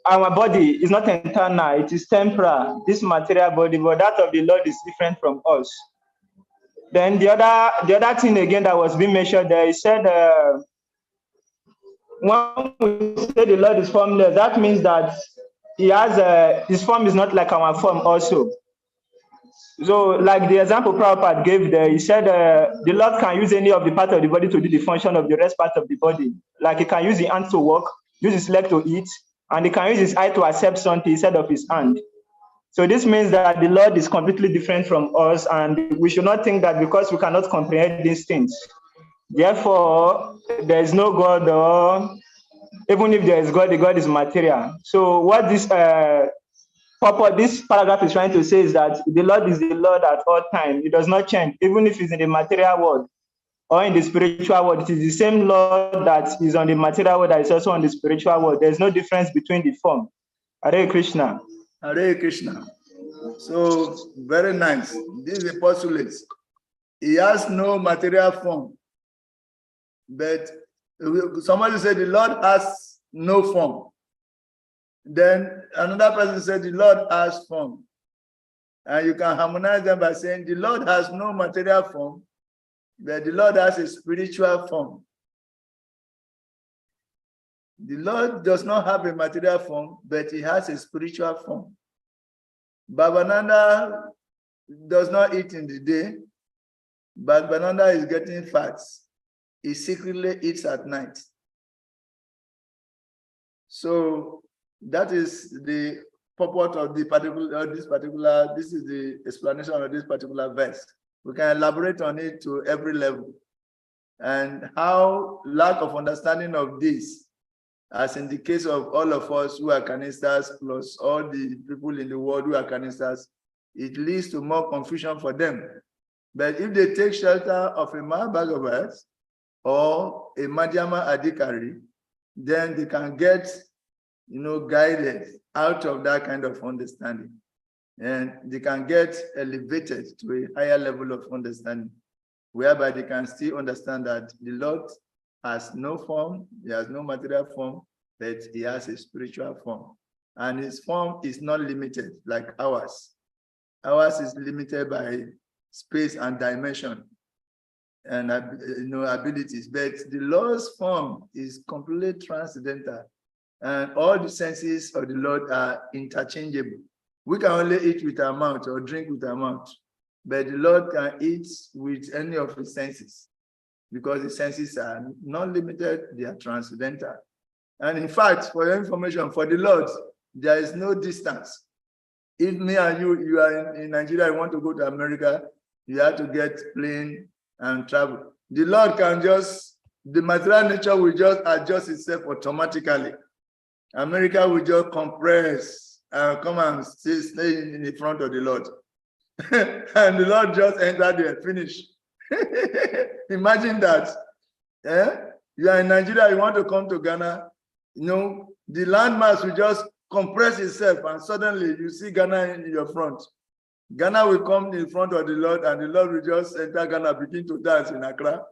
our body is not eternal, it is temporal, this material body, but that of the Lord is different from us. Then the other thing again that was being mentioned there, he said, when we say the Lord is formless, that means that he has his form is not like our form also. So like the example Prabhupada gave there, he said the Lord can use any of the part of the body to do the function of the rest part of the body. Like he can use the hand to walk, use his leg to eat, and he can use his eye to accept something instead of his hand. So this means that the Lord is completely different from us, and we should not think that because we cannot comprehend these things, therefore there is no God or even if there is God, the God is material. So what this paragraph is trying to say is that the Lord is the Lord at all times. It does not change, even if it's in the material world or in the spiritual world. It is the same Lord that is on the material world that is also on the spiritual world. There's no difference between the form. Hare Krishna. Hare Krishna. So very nice. This is a postulate. He has no material form, but somebody said the Lord has no form. Then another person said the Lord has form. And you can harmonize them by saying the Lord has no material form, but the Lord has a spiritual form. The Lord does not have a material form, but he has a spiritual form. Bhavananda does not eat in the day, but Bhavananda is getting fat. He secretly eats at night. So that is the purport of the this is the explanation of this particular verse. We can elaborate on it to every level. And how lack of understanding of this, as in the case of all of us who are canisters, plus all the people in the world who are canisters, it leads to more confusion for them. But if they take shelter of a Mahabhagavat or a Madhyama Adhikari, then they can get, guided out of that kind of understanding. And they can get elevated to a higher level of understanding, whereby they can still understand that the Lord has no form, he has no material form, but he has a spiritual form. And his form is not limited like ours. Ours is limited by space and dimension and abilities, but the Lord's form is completely transcendental, and all the senses of the Lord are interchangeable. We can only eat with our mouth or drink with our mouth, but the Lord can eat with any of his senses, because the senses are not limited, they are transcendental. And in fact, for your information, for the Lord, there is no distance. If me and you are in Nigeria, you want to go to America, you have to get plane and travel. The Lord can the material nature will just adjust itself automatically. America will just compress and come and stay in the front of the Lord. And the Lord just enter there, finish. Imagine that. You are in Nigeria, you want to come to Ghana, the landmass will just compress itself, and suddenly you see Ghana in your front. Ghana will come in front of the Lord, and the Lord will just enter Ghana, begin to dance in Accra.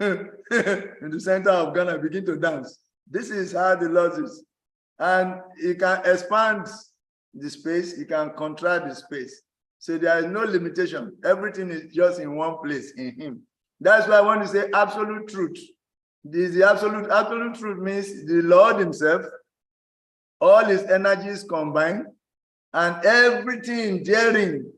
In the center of Ghana, begin to dance. This is how the Lord is. And he can expand the space, he can contract the space. So there is no limitation. Everything is just in one place in him. That's why I want to say absolute truth. This is the absolute truth means the Lord himself, all his energies combined, and everything daring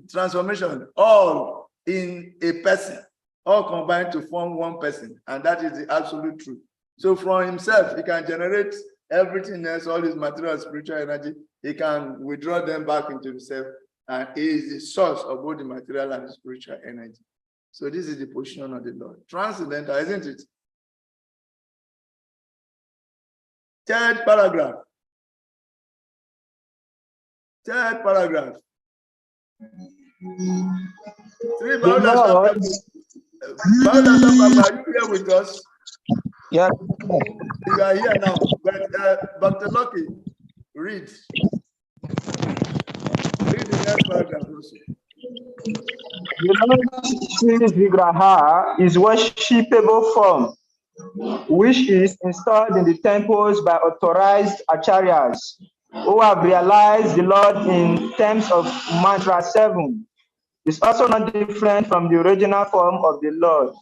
transformation, all in a person, all combined to form one person. And that is the absolute truth. So from himself, he can generate everything else, all his material and spiritual energy, he can withdraw them back into himself, and he is the source of both the material and the spiritual energy. So this is the position of the Lord. Transcendental, isn't it? Third paragraph. Three, are you here with us? Yeah. You are here now. But Dr. Lucky, read. Read the next paragraph also. The Lord's Vigraha is worshipable form, which is installed in the temples by authorized acharyas who have realized the Lord in terms of mantra 7. It's also not different from the original form of the Lord.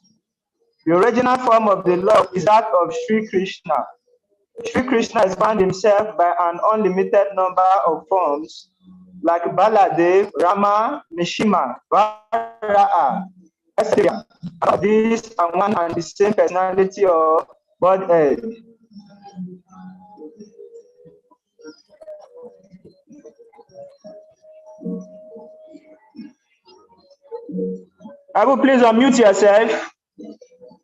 The original form of the Lord is that of Sri Krishna. Sri Krishna has found himself by an unlimited number of forms, like Baladev, Rama, Mishima, Varaha, etc. These are one and the same personality of Godhead. Abu, please unmute yourself.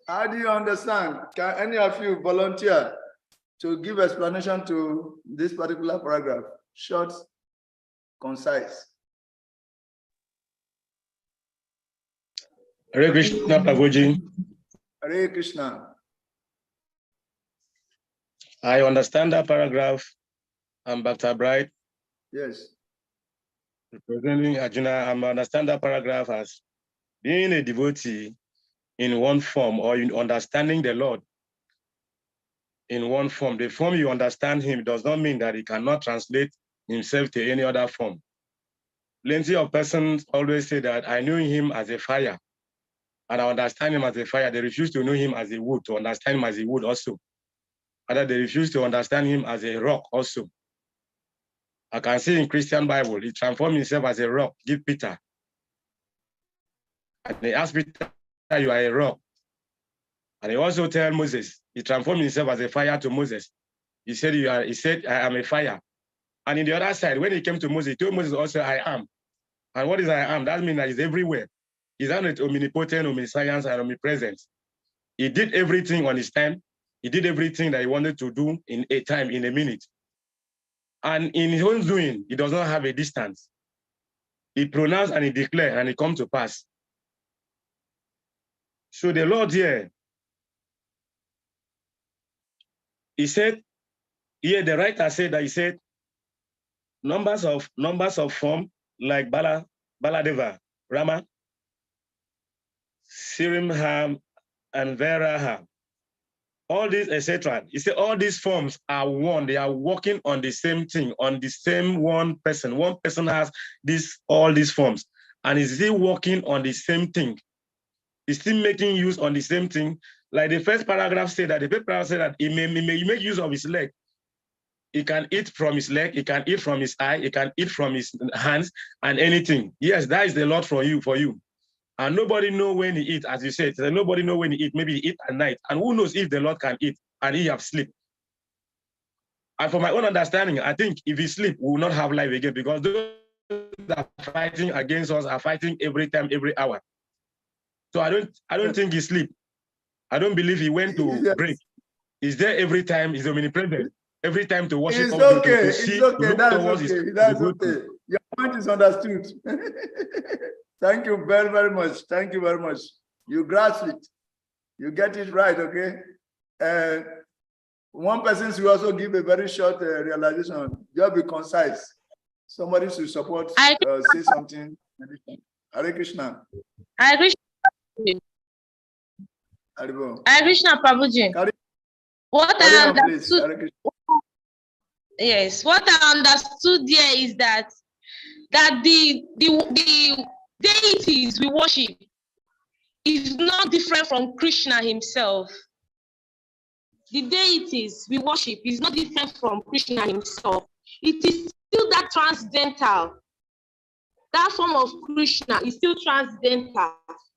How do you understand? Can any of you volunteer? to give explanation to this particular paragraph. Short, concise. Hare Krishna, Prabhuji. Hare Krishna. I understand that paragraph. I'm Bhakta Bright. Yes. Representing Arjuna, I understand that paragraph as being a devotee in one form, or in understanding the Lord in one form. The form you understand him does not mean that he cannot translate himself to any other form. Plenty of persons always say that I knew him as a fire, and I understand him as a fire. They refuse to know him as a wood, to understand him as a wood also. Other they refuse to understand him as a rock also. I can see in Christian Bible, he transformed himself as a rock, give Peter. And he asked Peter, you are a rock. And he also tell Moses, he transformed himself as a fire to Moses. He said, I am a fire. And in the other side, when he came to Moses, he told Moses also, I am. And what is I am? That means that he's everywhere. He's omnipotent, omniscience, and omnipresent. He did everything on his time. He did everything that he wanted to do in a time, in a minute. And in his own doing, he does not have a distance. He pronounced and he declared, and it comes to pass. So the Lord here, he said, here the writer said that he said, numbers of form like Baladeva, Rama, Sirimham, and Veraham, all these, etc. He said all these forms are one. They are working on the same thing, on the same one person. One person has all these forms, and is still working on the same thing. He's still making use on the same thing. Like the first paragraph said that he may make use of his leg. He can eat from his leg, he can eat from his eye, he can eat from his hands, and anything. Yes, that is the Lord for you. And nobody know when he eat, as you said. Nobody know when he eat. Maybe he eat at night. And who knows if the Lord can eat and he have sleep. And for my own understanding, I think if he sleep, we will not have life again, because those that are fighting against us are fighting every time, every hour. So I don't think he sleep. I don't believe he went to break. He's there every time. He's omnipresent. Every time to worship. It's okay. To It's okay. That's okay. That's okay. Your point is understood. Thank you very, very much. Thank you very much. You grasp it. You get it right, okay? One person should also give a very short realization. Just be concise. Somebody should support, say something. Hare Krishna. Hare Krishna. Hare Krishna, Prabhuji. What I understood, yes, what I understood there is that the deities we worship is not different from Krishna himself. The deities we worship is not different from Krishna himself. It is still that transcendental. That form of Krishna is still transcendental.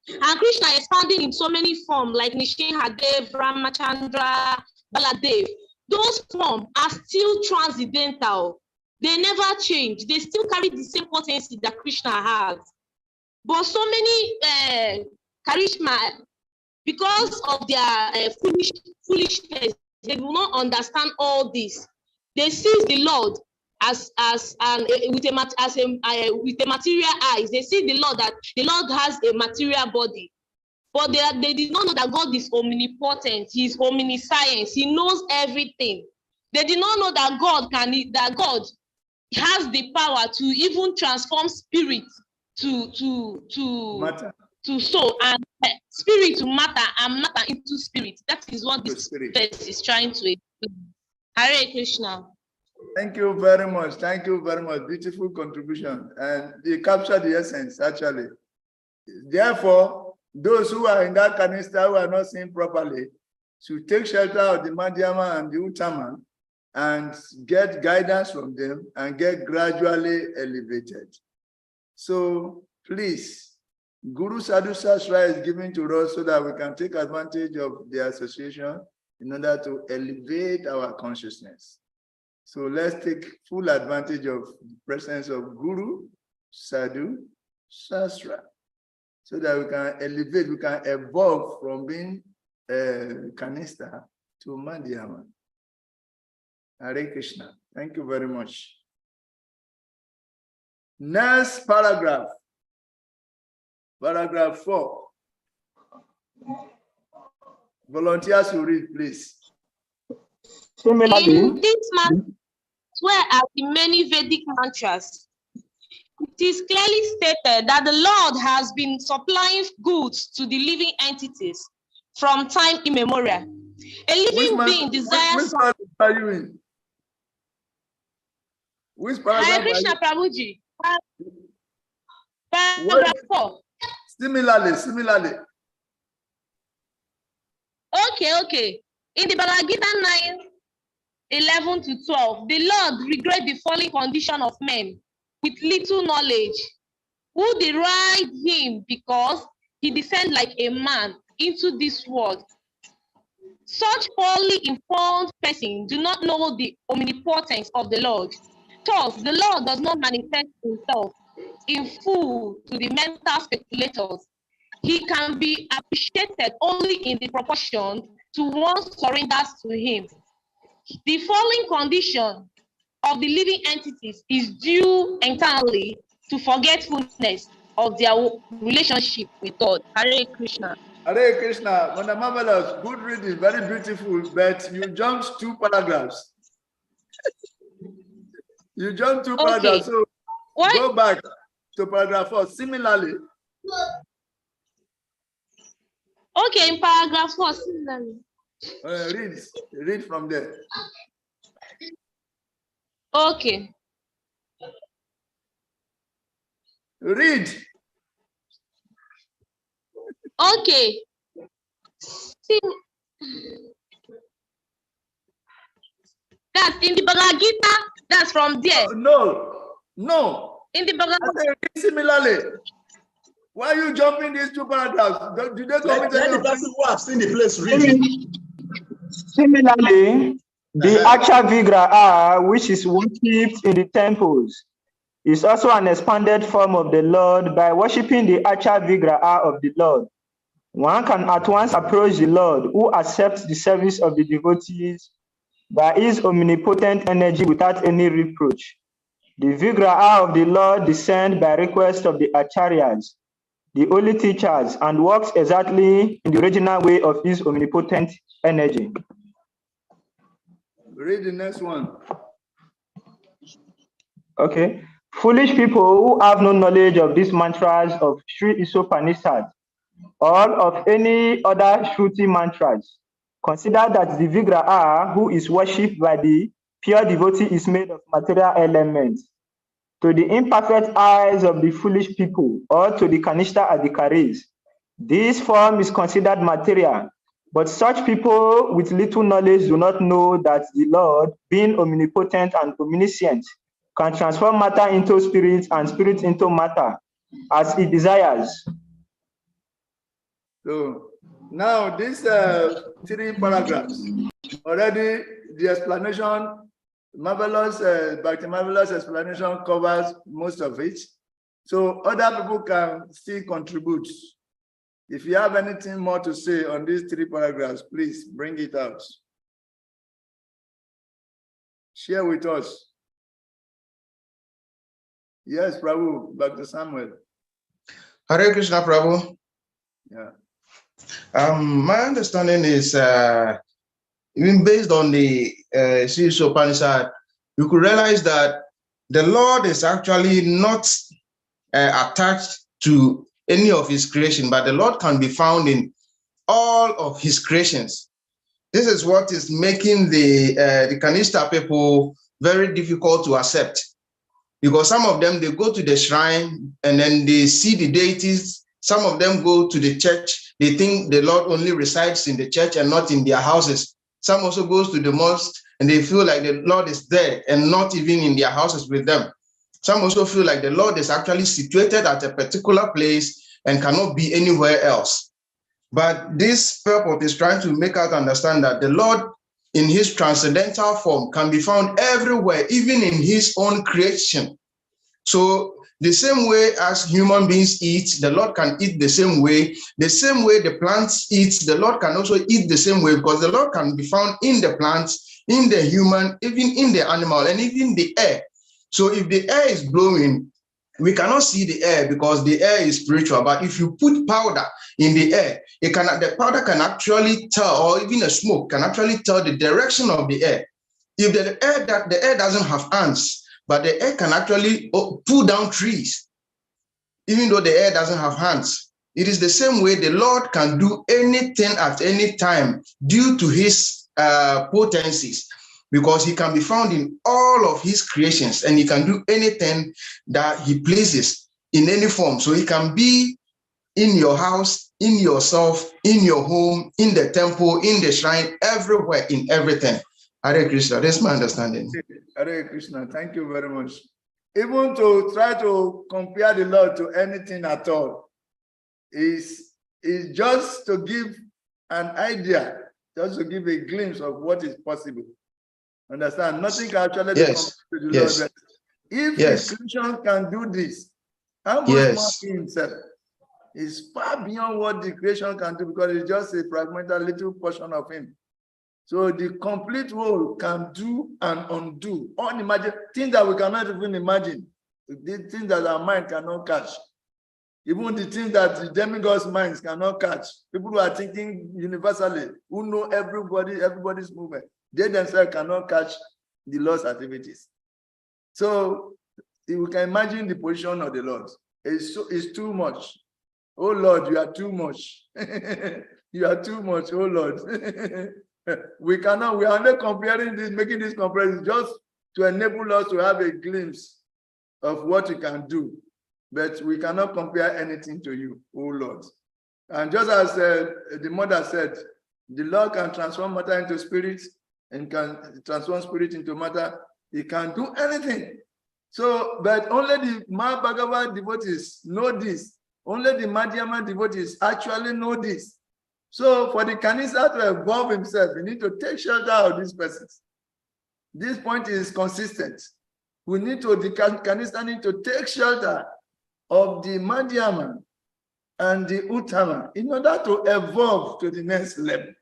And Krishna is expanding in so many forms, like Nishinhadev, Brahmachandra, Baladev. Those forms are still transcendental. They never change. They still carry the same potency that Krishna has. But so many charisma, because of their foolishness, they will not understand all this. They see the Lord with the material eyes. They see the Lord that the Lord has a material body. But they did not know that God is omnipotent. He is omniscience. He knows everything. They did not know that God has the power to even transform spirit to soul, and spirit to matter, and matter into spirit. That is what this verse is trying to explain. Hare Krishna. Thank you very much. Thank you very much. Beautiful contribution. And you captured the essence, actually. Therefore, those who are in that canister who are not seeing properly should take shelter of the Madhyama and the Uttama and get guidance from them and get gradually elevated. So please, Guru Sadhu Shastra is given to us so that we can take advantage of the association in order to elevate our consciousness. So let's take full advantage of the presence of Guru Sadhu Shastra, so that we can elevate, we can evolve from being a canister to Madhyama. Hare Krishna. Thank you very much. Next paragraph. Paragraph 4. Volunteers to read, please. Similarly, In this manner, where are the many Vedic mantras? It is clearly stated that the Lord has been supplying goods to the living entities from time immemorial. A living being desires. Which paragraph are you in? Which paragraph? Hare Krishna Prabhuji. Paragraph 4. Similarly. Okay. In the Bhagavad Gita 9:11 to 12, the Lord regrets the fallen condition of men with little knowledge, who deride him because he descended like a man into this world. Such poorly informed persons do not know the omnipotence of the Lord. Thus, the Lord does not manifest himself in full to the mental speculators. He can be appreciated only in the proportion to one surrenders to him. The falling condition of the living entities is due entirely to forgetfulness of their relationship with God. Hare Krishna. Hare Krishna. Mother Marvelous, good reading, very beautiful, but you jumped 2 paragraphs. You jumped 2 paragraphs, so go back to paragraph 4. Similarly. Okay, in paragraph 4, similarly. Read from there. Okay. Read. Okay. That's in the Bhagavad Gita. That's from there. No. In the Bhagavad Gita. Similarly. Why are you jumping these 2 paragraphs? Do they commit any the person who have seen the place read? Similarly, the Acha Vigraha, which is worshipped in the temples, is also an expanded form of the Lord. By worshipping the Acha Vigraha of the Lord, one can at once approach the Lord, who accepts the service of the devotees by his omnipotent energy without any reproach. The Vigraha of the Lord descends by request of the Acharyas, the holy teachers, and works exactly in the original way of his omnipotent energy. Read the next one. Okay. Foolish people who have no knowledge of these mantras of Sri ISHOPANISAD or of any other Shruti mantras, consider that the Vigraha who is worshipped by the pure devotee is made of material elements. To the imperfect eyes of the foolish people or to the Kanishta Adhikaris, this form is considered material, but such people with little knowledge do not know that the Lord, being omnipotent and omniscient, can transform matter into spirit and spirit into matter as he desires. So now these 3 paragraphs, already the explanation, Bhakti Marvelous explanation covers most of it. So other people can still contribute. If you have anything more to say on these 3 paragraphs, please bring it out. Share with us. Yes, Prabhu, back to Samuel. Hare Krishna, Prabhu. Yeah. My understanding is, even based on the Sri ISHOPANISAD, you could realize that the Lord is actually not attached to any of his creation, but the Lord can be found in all of his creations. This is what is making the Kanishta people very difficult to accept, because some of them, they go to the shrine and then they see the deities. Some of them go to the church. They think the Lord only resides in the church and not in their houses. Some also goes to the mosque and they feel like the Lord is there and not even in their houses with them. Some also feel like the Lord is actually situated at a particular place and cannot be anywhere else. But this purport is trying to make us understand that the Lord in his transcendental form can be found everywhere, even in his own creation. So the same way as human beings eat, the Lord can eat the same way. The same way the plants eat, the Lord can also eat the same way, because the Lord can be found in the plants in the human, even in the animal, and even the air. So if the air is blowing, we cannot see the air because the air is spiritual. But if you put powder in the air, the powder can actually tell, or even the smoke can actually tell the direction of the air. If the air doesn't have hands, but the air can actually pull down trees, even though the air doesn't have hands. It is the same way the Lord can do anything at any time due to his potencies, because he can be found in all of his creations and he can do anything that he pleases in any form. So he can be in your house, in yourself, in your home, in the temple, in the shrine, everywhere, in everything. Hare Krishna, that's my understanding. Hare Krishna, thank you very much. Even to try to compare the Lord to anything at all is just to give an idea, just to give a glimpse of what is possible. Understand? Nothing can actually be compared to the Lord. But if his creation can do this, how much more he himself is far beyond what the creation can do, because it's just a fragmented little portion of him. So the complete whole can do and undo unimaginable things that we cannot even imagine, the things that our mind cannot catch, even the things that the demigods' minds cannot catch. People who are thinking universally, who know everybody's movement, they themselves cannot catch the Lord's activities. So we can imagine the position of the Lord. It's too much. Oh Lord, you are too much. You are too much, oh Lord. We are not comparing this, making this comparison just to enable us to have a glimpse of what you can do. But we cannot compare anything to you, oh Lord. And just as the mother said, the Lord can transform matter into spirit and can transform spirit into matter. He can do anything. So, but only the Mahabhagavad devotees know this. Only the Madhyama devotees actually know this. So for the Kanisa to evolve himself, we need to take shelter of these persons. This point is consistent. We need to, the Kanisa need to take shelter of the Madhyama and the Uttama in order to evolve to the next level.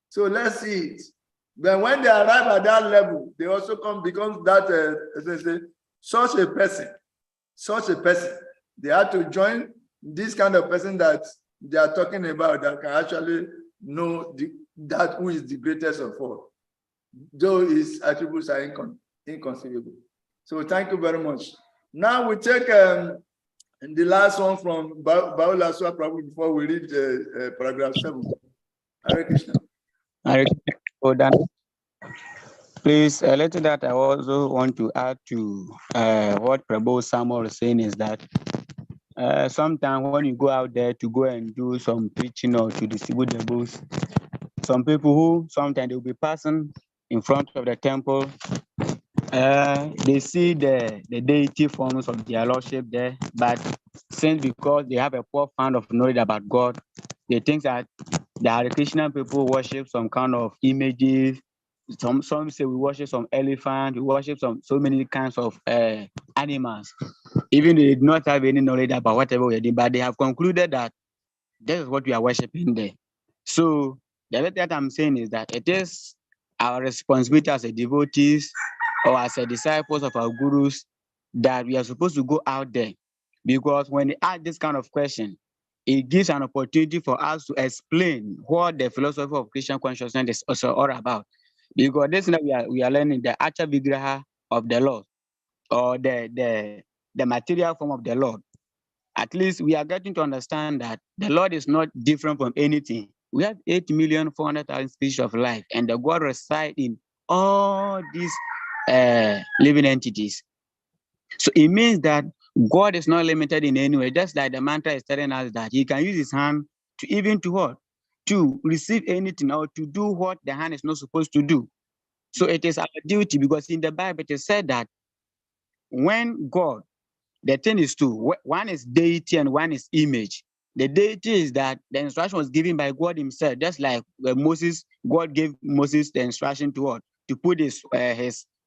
So let's see it. But when they arrive at that level, they also become that, such a person. They have to join this kind of person that they are talking about, that can actually know that who is the greatest of all, though his attributes are inconceivable. So thank you very much. Now we take the last one from Baula Prabhu before we read paragraph 7. Hare Krishna. Hare Krishna. Please, a little that I also want to add to what Prabhu Samuel is saying is that sometimes when you go out there to go and do some preaching or to distribute the books, some people who sometimes they'll be passing in front of the temple, they see the deity forms of their lordship there, but since because they have a poor fund of knowledge about God, they think that the Hare Krishna people worship some kind of images. Some say we worship some elephant, we worship so many kinds of animals. Even they did not have any knowledge about whatever we did, but they have concluded that this is what we are worshiping there. So the other thing I'm saying is that it is our responsibility as a devotees or as a disciples of our gurus that we are supposed to go out there, because when they ask this kind of question, it gives an opportunity for us to explain what the philosophy of Christian consciousness is also all about. Because this we are learning the Acha Vigraha of the Lord, or the material form of the Lord. At least we are getting to understand that the Lord is not different from anything. We have 8,400,000 species of life, and the God resides in all these living entities. So it means that God is not limited in any way. Just like the mantra is telling us that he can use his hand to receive anything or to do what the hand is not supposed to do. So it is our duty, because in the Bible it is said that when God, the thing is two, one is deity and one is image. The deity is that the instruction was given by God himself, just like God gave Moses the instruction to put his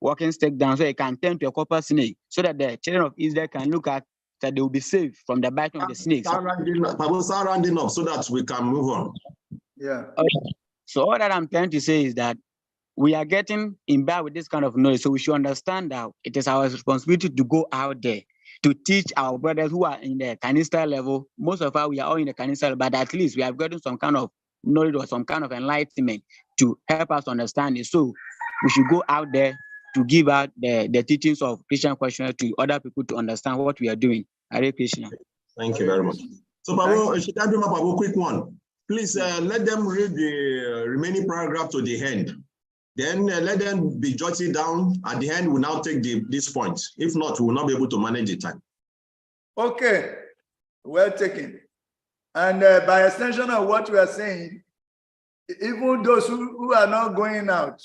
walking stick down so he can turn to a copper snake, so that the children of Israel can look at that they will be saved from the bite of the snakes. Start rounding up so that we can move on. Yeah. Okay. So all that I'm trying to say is that we are getting in bad with this kind of knowledge. So we should understand that it is our responsibility to go out there to teach our brothers who are in the canister level. Most of us, we are all in the canister level, but at least we have gotten some kind of knowledge or some kind of enlightenment to help us understand it. So we should go out there to give out the teachings of Christian questionnaire to other people to understand what we are doing. Hare Krishna. Thank you very much. So, Pablo, Pablo, quick one. Please let them read the remaining paragraph to the end. Then let them be jotted down. At the end, we'll now take these points. If not, we will not be able to manage the time. Okay, well taken. And by extension of what we are saying, even those who are not going out,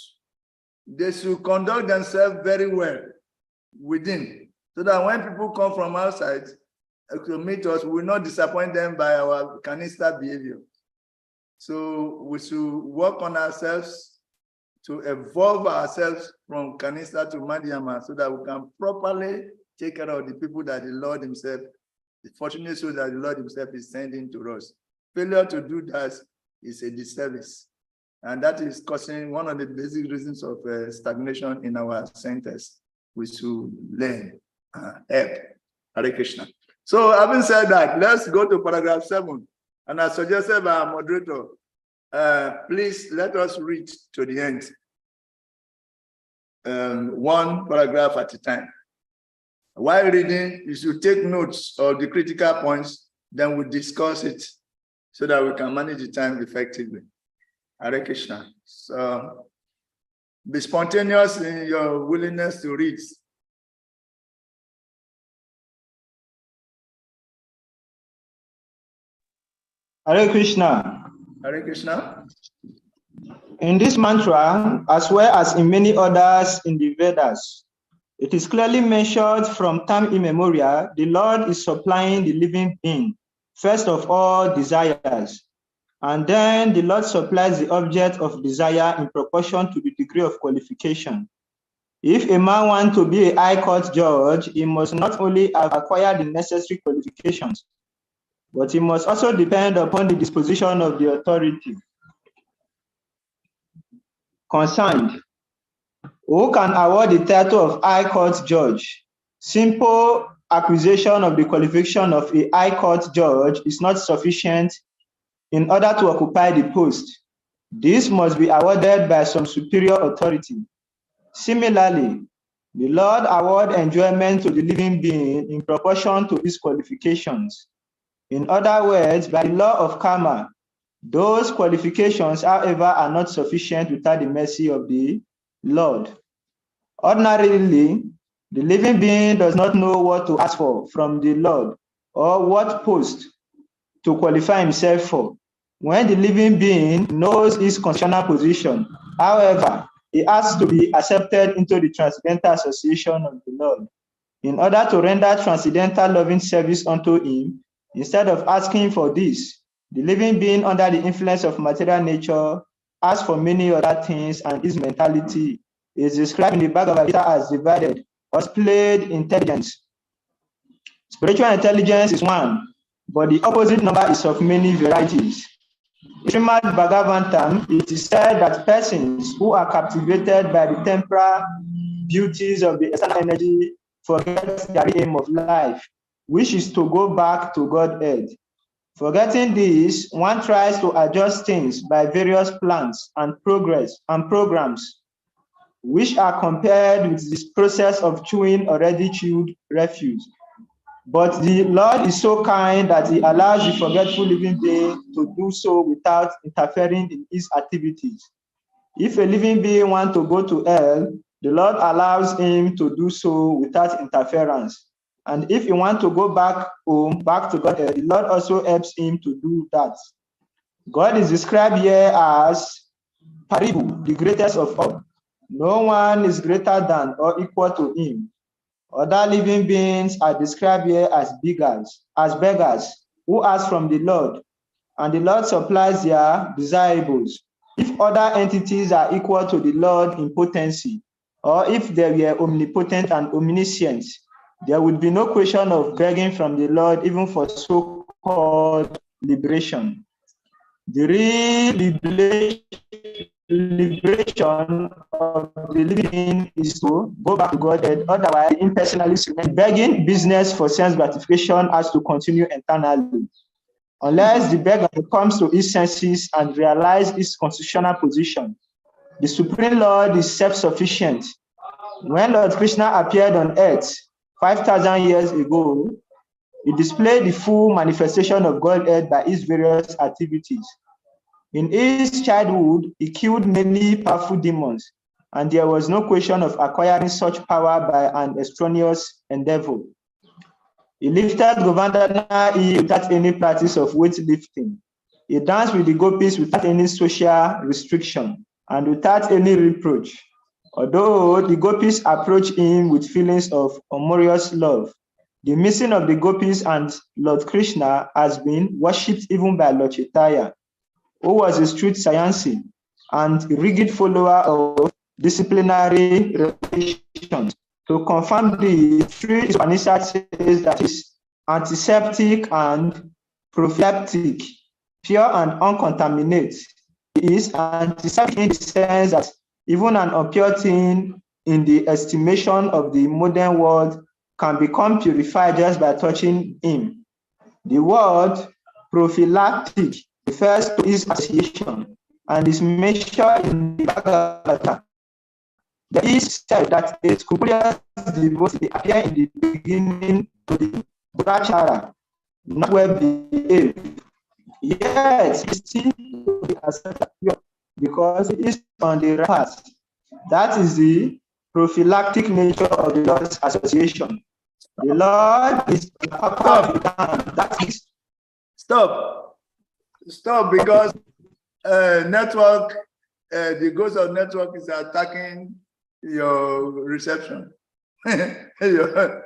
they should conduct themselves very well within, so that when people come from outside to meet us, we will not disappoint them by our canister behavior. So we should work on ourselves to evolve ourselves from canister to Madhyama, so that we can properly take care of the people that the Lord himself, the fortunate souls that the Lord himself is sending to us. Failure to do that is a disservice. And that is causing one of the basic reasons of stagnation in our centers. We should learn, help. Hare Krishna. So having said that, let's go to paragraph 7. And as suggested by our moderator, please let us read to the end. One paragraph at a time. While reading, you should take notes of the critical points, then we'll discuss it so that we can manage the time effectively. Hare Krishna. So be spontaneous in your willingness to read. Hare Krishna. Hare Krishna. In this mantra, as well as in many others in the Vedas, it is clearly mentioned from time immemorial, the Lord is supplying the living being, first of all, desires. And then the Lord supplies the object of desire in proportion to the degree of qualification. If a man wants to be a high court judge, he must not only have acquired the necessary qualifications, but he must also depend upon the disposition of the authority concerned. Who can award the title of high court judge? Simple acquisition of the qualification of a high court judge is not sufficient in order to occupy the post. This must be awarded by some superior authority. Similarly, the Lord awards enjoyment to the living being in proportion to his qualifications. In other words, by the law of karma, those qualifications, however, are not sufficient without the mercy of the Lord. Ordinarily, the living being does not know what to ask for from the Lord or what post to qualify himself for. When the living being knows his constitutional position, however, he has to be accepted into the transcendental association of the Lord. In order to render transcendental loving service unto him, instead of asking for this, the living being under the influence of material nature asks for many other things, and his mentality is described in the Bhagavad Gita as divided or split intelligence. Spiritual intelligence is one, but the opposite number is of many varieties. In Srimad Bhagavatam, it is said that persons who are captivated by the temporal beauties of the external energy forget their aim of life, which is to go back to Godhead. Forgetting this, one tries to adjust things by various plans and programs, which are compared with this process of chewing already chewed refuse. But the Lord is so kind that he allows the forgetful living being to do so without interfering in his activities. If a living being wants to go to hell, the Lord allows him to do so without interference. And if he wants to go back home, back to God, the Lord also helps him to do that. God is described here as Paribu, the greatest of all. No one is greater than or equal to him. Other living beings are described here as beggars who ask from the Lord, and the Lord supplies their desirables. If other entities are equal to the Lord in potency, or if they were omnipotent and omniscient, there would be no question of begging from the Lord, even for so-called liberation. The real liberation of the living is to go back to Godhead. Otherwise, impersonalism, begging business for sense gratification has to continue internally. Unless the beggar comes to his senses and realizes his constitutional position, the Supreme Lord is self-sufficient. When Lord Krishna appeared on earth 5,000 years ago, he displayed the full manifestation of Godhead by his various activities. In his childhood, he killed many powerful demons, and there was no question of acquiring such power by an extraneous endeavor. He lifted Govardhana without any practice of weightlifting. He danced with the gopis without any social restriction and without any reproach. Although the gopis approached him with feelings of amorous love, the missing of the gopis and Lord Krishna has been worshipped even by Lord Chaitanya, who was a strict Sayansi and a rigid follower of disciplinary regulations. To confirm the three Upanishads says that is antiseptic and prophylactic, pure and uncontaminated. It is antiseptic in the sense that even an impure thing in the estimation of the modern world can become purified just by touching him. The word prophylactic refers to his association and is mentioned in the Bhagavad. There is said that a scrupulous devotee appear in the beginning of the brahmachara, not well behaved. Yet he still be accepted because he is on the right path. That is the prophylactic nature of the Lord's association. The Lord is that is Stop, because network, the ghost of network is attacking your reception, your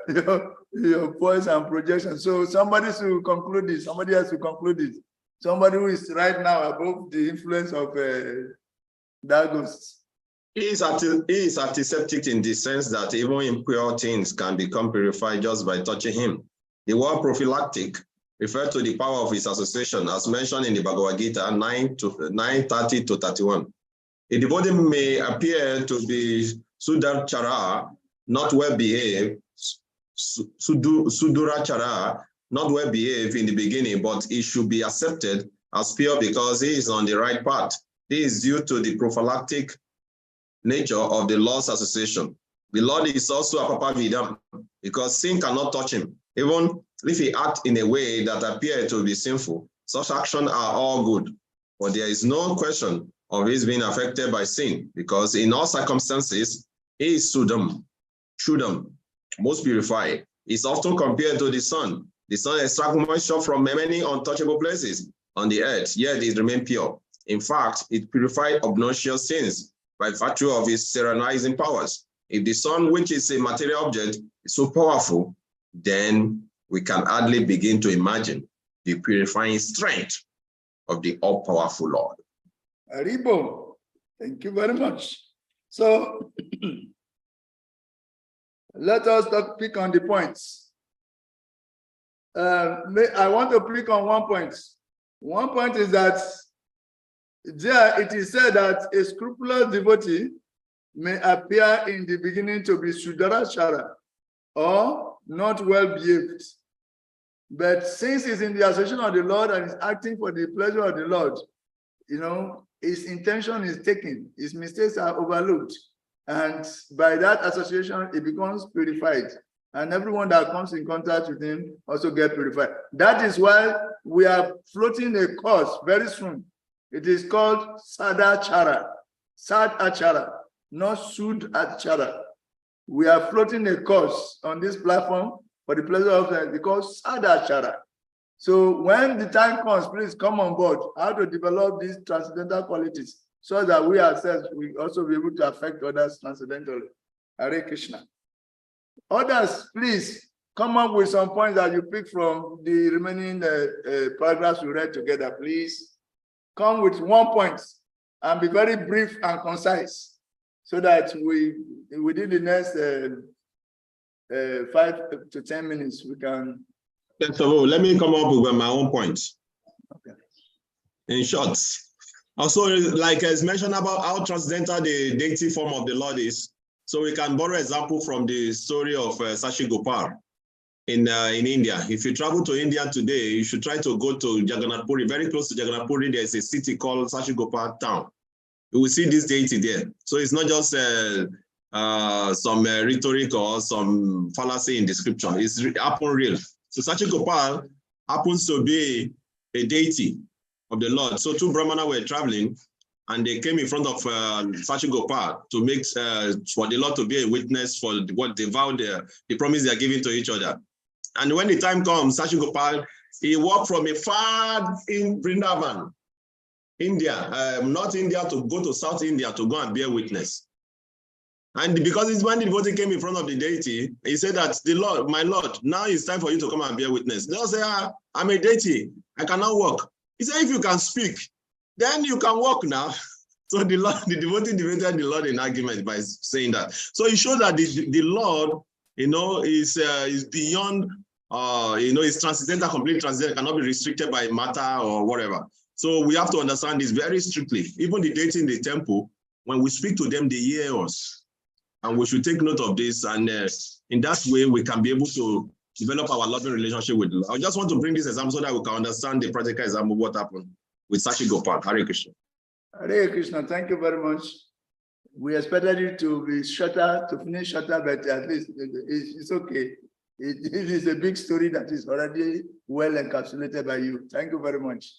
voice and projection. So somebody should conclude this. Somebody has to conclude it. Somebody who is right now above the influence of that ghost. He is antiseptic in the sense that even impure things can become purified just by touching him. The word prophylactic refers to the power of his association, as mentioned in the Bhagavad Gita 9:30 to 31. A devotee may appear to be Sudurachara, not well behaved, Sudurachara, not well behaved in the beginning, but he should be accepted as pure because he is on the right path. This is due to the prophylactic nature of the Lord's association. The Lord is also a Papa Vidam because sin cannot touch him. Even if he acts in a way that appears to be sinful, such actions are all good. But there is no question of his being affected by sin because in all circumstances, he is Sudam, most purified. It's often compared to the sun. The sun extracts moisture from many untouchable places on the earth, yet it remains pure. In fact, it purifies obnoxious sins by virtue of its serenizing powers. If the sun, which is a material object, is so powerful, then we can hardly begin to imagine the purifying strength of the all-powerful Lord. Aribo, thank you very much. So let us pick on the points. I want to click on one point. One point is that there it is said that a scrupulous devotee may appear in the beginning to be Sudurachara or not well behaved. But since he's in the association of the Lord and is acting for the pleasure of the Lord, his intention is taken, his mistakes are overlooked. And by that association, it becomes purified. And everyone that comes in contact with him also gets purified. That is why we are floating a course very soon. It is called Sadachara, not Sudachara. We are floating a course on this platform for the pleasure of God because Sadachara. So when the time comes, please come on board. How to develop these transcendental qualities so that we ourselves will also be able to affect others transcendentally. Hare Krishna. Others, please come up with some points that you pick from the remaining paragraphs we read together. Please come with 1 point and be very brief and concise so that within the next 5 to 10 minutes, we can. First of all, let me come up with my own points. Okay. In short, Also, like as mentioned about how transcendental the deity form of the Lord is, so we can borrow example from the story of Sashi Gopal in India. If you travel to India today, you should try to go to Jagannath Puri. Very close to Jagannath Puri, there is a city called Sashi Gopal town. You will see this deity there. So it's not just some rhetoric or some fallacy in the scripture. It's happen real. So Sachi Gopal happens to be a deity of the Lord. So two Brahmana were traveling and they came in front of Sachi Gopal to make for the Lord to be a witness for what they vowed, the promise they are giving to each other. And when the time comes, Sachi Gopal, he walked from a far in Vrindavan, India, North India, to go to South India to go and bear witness. And because it's when the devotee came in front of the deity, he said that the Lord, my Lord, now it's time for you to come and bear witness. They'll say, I'm a deity, I cannot walk. He said, if you can speak, then you can walk now. So the devotee defeated the Lord in argument by saying that. So it shows that the Lord, is beyond, is transcendental, completely transcendental, cannot be restricted by matter or whatever. So we have to understand this very strictly. Even the deity in the temple, when we speak to them, they hear us. And we should take note of this. And in that way, we can be able to develop our loving relationship with them. I just want to bring this example so that we can understand the practical example of what happened with Sachi Gopal. Hare Krishna. Hare Krishna, thank you very much. We expected you to be shorter, to finish shorter, but at least it's okay. It is a big story that is already well encapsulated by you. Thank you very much.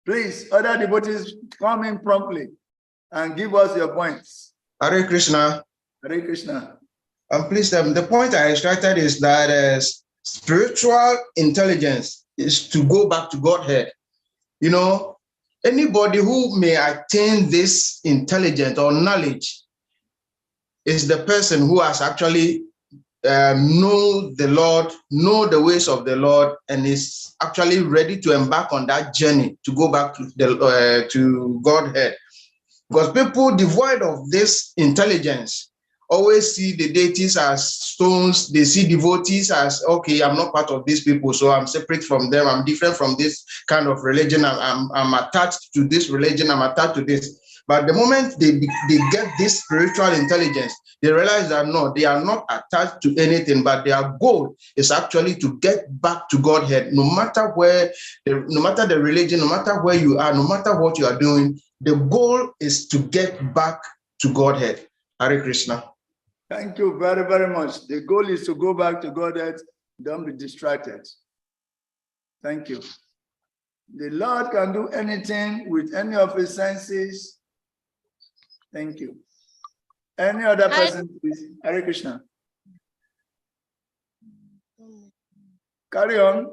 Please, other devotees, come in promptly and give us your points. Hare Krishna. Hare Krishna. Please, the point I extracted is that spiritual intelligence is to go back to Godhead. Anybody who may attain this intelligence or knowledge is the person who has actually know the Lord, know the ways of the Lord, and is actually ready to embark on that journey to go back to Godhead. Because people devoid of this intelligence always see the deities as stones. They see devotees as, okay, I'm not part of these people, so I'm separate from them. I'm different from this kind of religion. I'm attached to this religion. I'm attached to this. But the moment they get this spiritual intelligence, they realize that no, they are not attached to anything, but their goal is actually to get back to Godhead. No matter where, no matter the religion, no matter where you are, no matter what you are doing, the goal is to get back to Godhead. Hare Krishna. Thank you very, very much. The goal is to go back to Godhead. Don't be distracted. Thank you. The Lord can do anything with any of his senses. Thank you. Any other person, please? Hare Krishna. Carry on.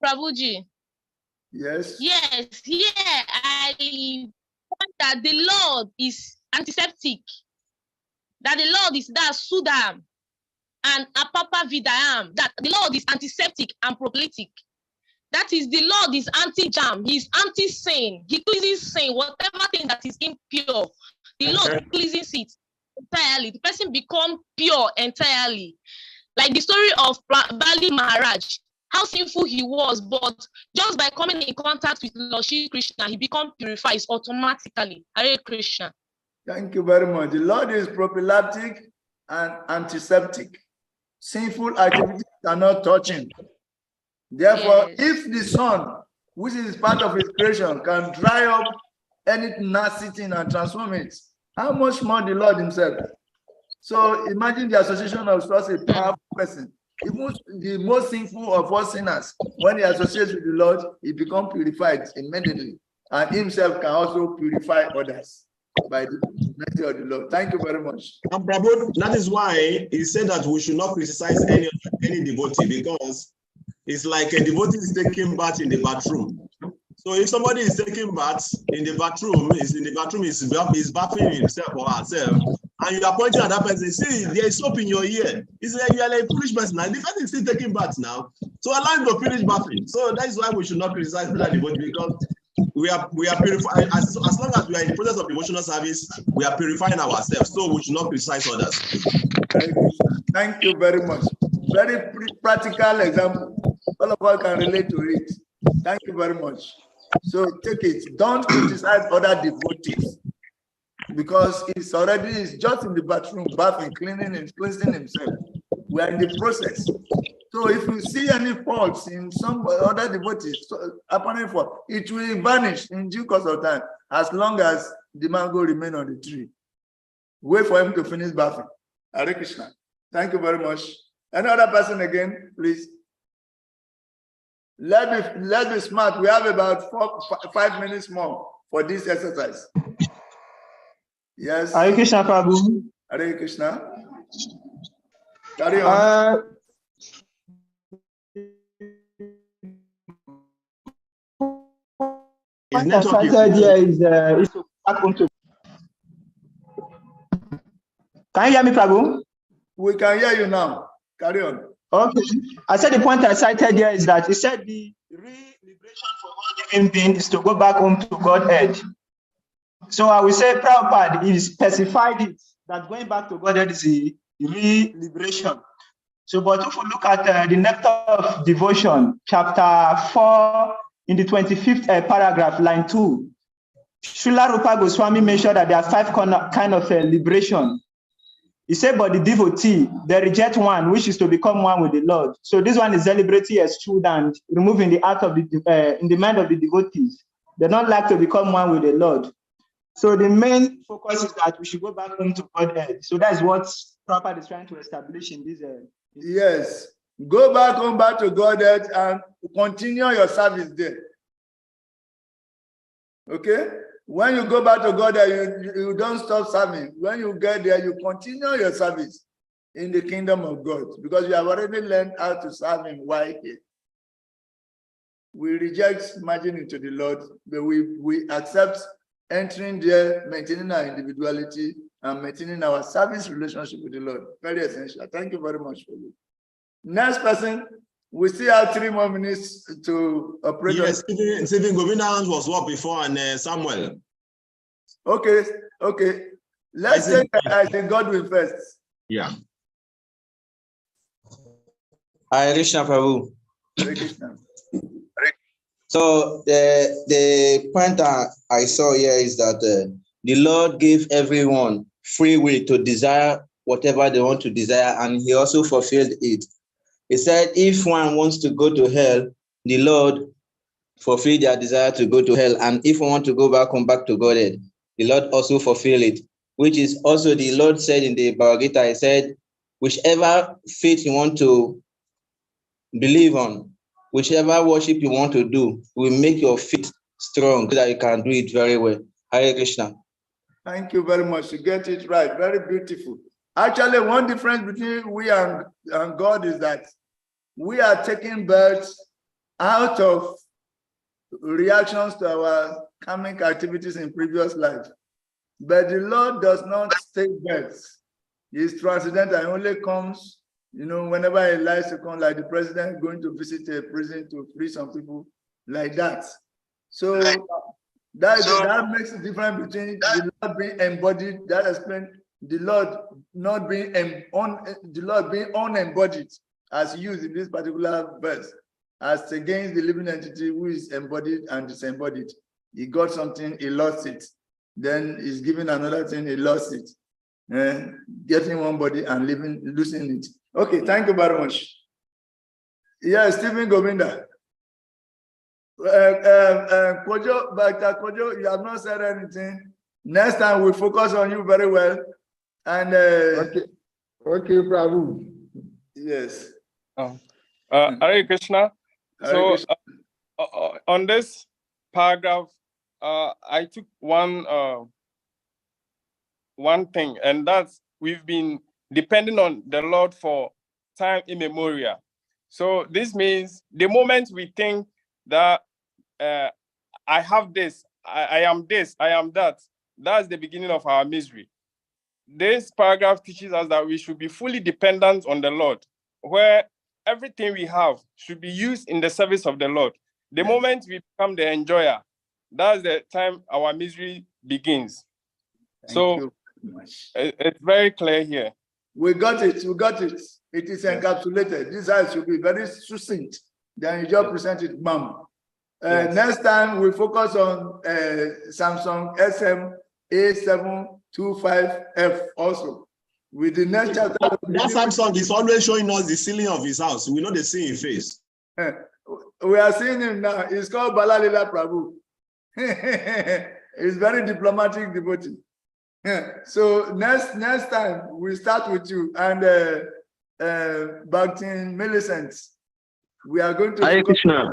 Prabhuji. Yes. Yes, here I want that the Lord is antiseptic, that the Lord is that Sudam and Apapa Vidayam, that the Lord is antiseptic and prophylactic. That is, the Lord is anti-jam, he is anti-sin, he cleanses sin, whatever thing that is impure, the Lord cleanses it entirely. The person becomes pure entirely. Like the story of Bali Maharaj, how sinful he was, but just by coming in contact with Lord Shri Krishna, he becomes purified automatically. Hare Krishna. Thank you very much. The Lord is prophylactic and antiseptic. Sinful activities are not touching. Therefore, yes, if the sun, which is part of his creation, can dry up any nasty thing and transform it, how much more the Lord himself? So imagine the association of such a powerful person. Even the most sinful of all sinners, when he associates with the Lord, he becomes purified immediately. And himself can also purify others by the mercy of the Lord. Thank you very much. And Prabhu, that is why he said that we should not criticize any devotee, because it's like a devotee is taking bath in the bathroom. So if somebody is taking bath in the bathroom, is bathing himself or herself, and you are pointing at that person, see, there is soap in your ear. It's like you are like a foolish person. Now the person is still taking bath now. So allow him to finish bathing. So that is why we should not criticize that devotee, because we are purifying, as long as we are in the process of devotional service, we are purifying ourselves. So we should not criticize others. Thank you very much. Very practical example. All of us can relate to it. Thank you very much. So take it. Don't criticize other devotees because it's just in the bathroom, bathing, cleansing himself. We are in the process. So if you see any faults in some other devotees, apparent fault, it will vanish in due course of time as long as the mango remain on the tree. Wait for him to finish bathing. Hare Krishna. Thank you very much. Any other person again, please? Let's be smart. We have about 5 minutes more for this exercise. Yes. Hare Krishna, Prabhu. Hare Krishna. Carry on. Point I cited here is back onto. Can you hear me, Prabhu? We can hear you now. Carry on. Okay. I said the point I cited here is that he said the re-liberation for all living beings is to go back home to Godhead. So I will say Prabhupada is specified it that going back to Godhead is a re-liberation. So, but if we look at the Nectar of Devotion, chapter 4, in the 25th paragraph, line 2, Srila Rupa Goswami mentioned that there are 5 kind of liberation. He said, but the devotee, they reject one, which is to become one with the Lord. So this one is deliberately eschewed and removing the act of the in the mind of the devotees. They don't like to become one with the Lord. So the main focus is that we should go back home to Godhead. So that's what Prabhupada is trying to establish in this. Yes, go back home, back to Godhead, and continue your service there. Okay. When you go back to God, you don't stop serving. When you get there, you continue your service in the kingdom of God because you have already learned how to serve him while here. We reject merging into the Lord, but we accept entering there, maintaining our individuality and maintaining our service relationship with the Lord. Very essential. Thank you very much for you. Next person. We still have 3 more minutes to operate. Yes, Stephen Govinda was what before and Samuel. Okay. Let's take Isaac Godwin first. Yeah. Hare Krishna, Prabhu. Hare Krishna. So the point I saw here is that the Lord gave everyone free will to desire whatever they want to desire, and he also fulfilled it. He said, if one wants to go to hell, the Lord fulfilled their desire to go to hell. And if one want to go back, come back to Godhead, the Lord also fulfill it, which is also the Lord said in the Bhagavad Gita, he said, whichever faith you want to believe on, whichever worship you want to do, will make your faith strong so that you can do it very well. Hare Krishna. Thank you very much. You get it right. Very beautiful. Actually, one difference between we and God is that we are taking birth out of reactions to our karmic activities in previous life. But the Lord does not take birth. He is transcendental and only comes, whenever he likes to come, like the president going to visit a prison to free some people, like that. So that makes a difference between the Lord being embodied. That explains the Lord not being the Lord being unembodied, as used in this particular verse, as against the living entity who is embodied and disembodied. He got something, he lost it. Then he's given another thing, he lost it. Getting one body and losing it. Okay, thank you very much. Yeah, Stephen Govinda. Kojo, you have not said anything. Next time we'll focus on you very well. And okay, Prabhu. Yes. Hare Krishna. So on this paragraph, I took one thing, and that's we've been depending on the Lord for time immemorial. So this means the moment we think that I have this, I am this, I am that, that's the beginning of our misery. This paragraph teaches us that we should be fully dependent on the Lord, where everything we have should be used in the service of the Lord. The moment we become the enjoyer, that's the time our misery begins. So it's very clear here. We got it. It is encapsulated. This should be very succinct. Then you just present it, ma'am. Yes. Next time we focus on Samsung SM-A725F also. With the next chapter, that Samsung is always showing us the ceiling of his house. We know the see his face. We are seeing him now. It's called Balalila Prabhu. He's very diplomatic devotee. So next time we start with you and Bhakti Millicent. We are going to Hare Krishna.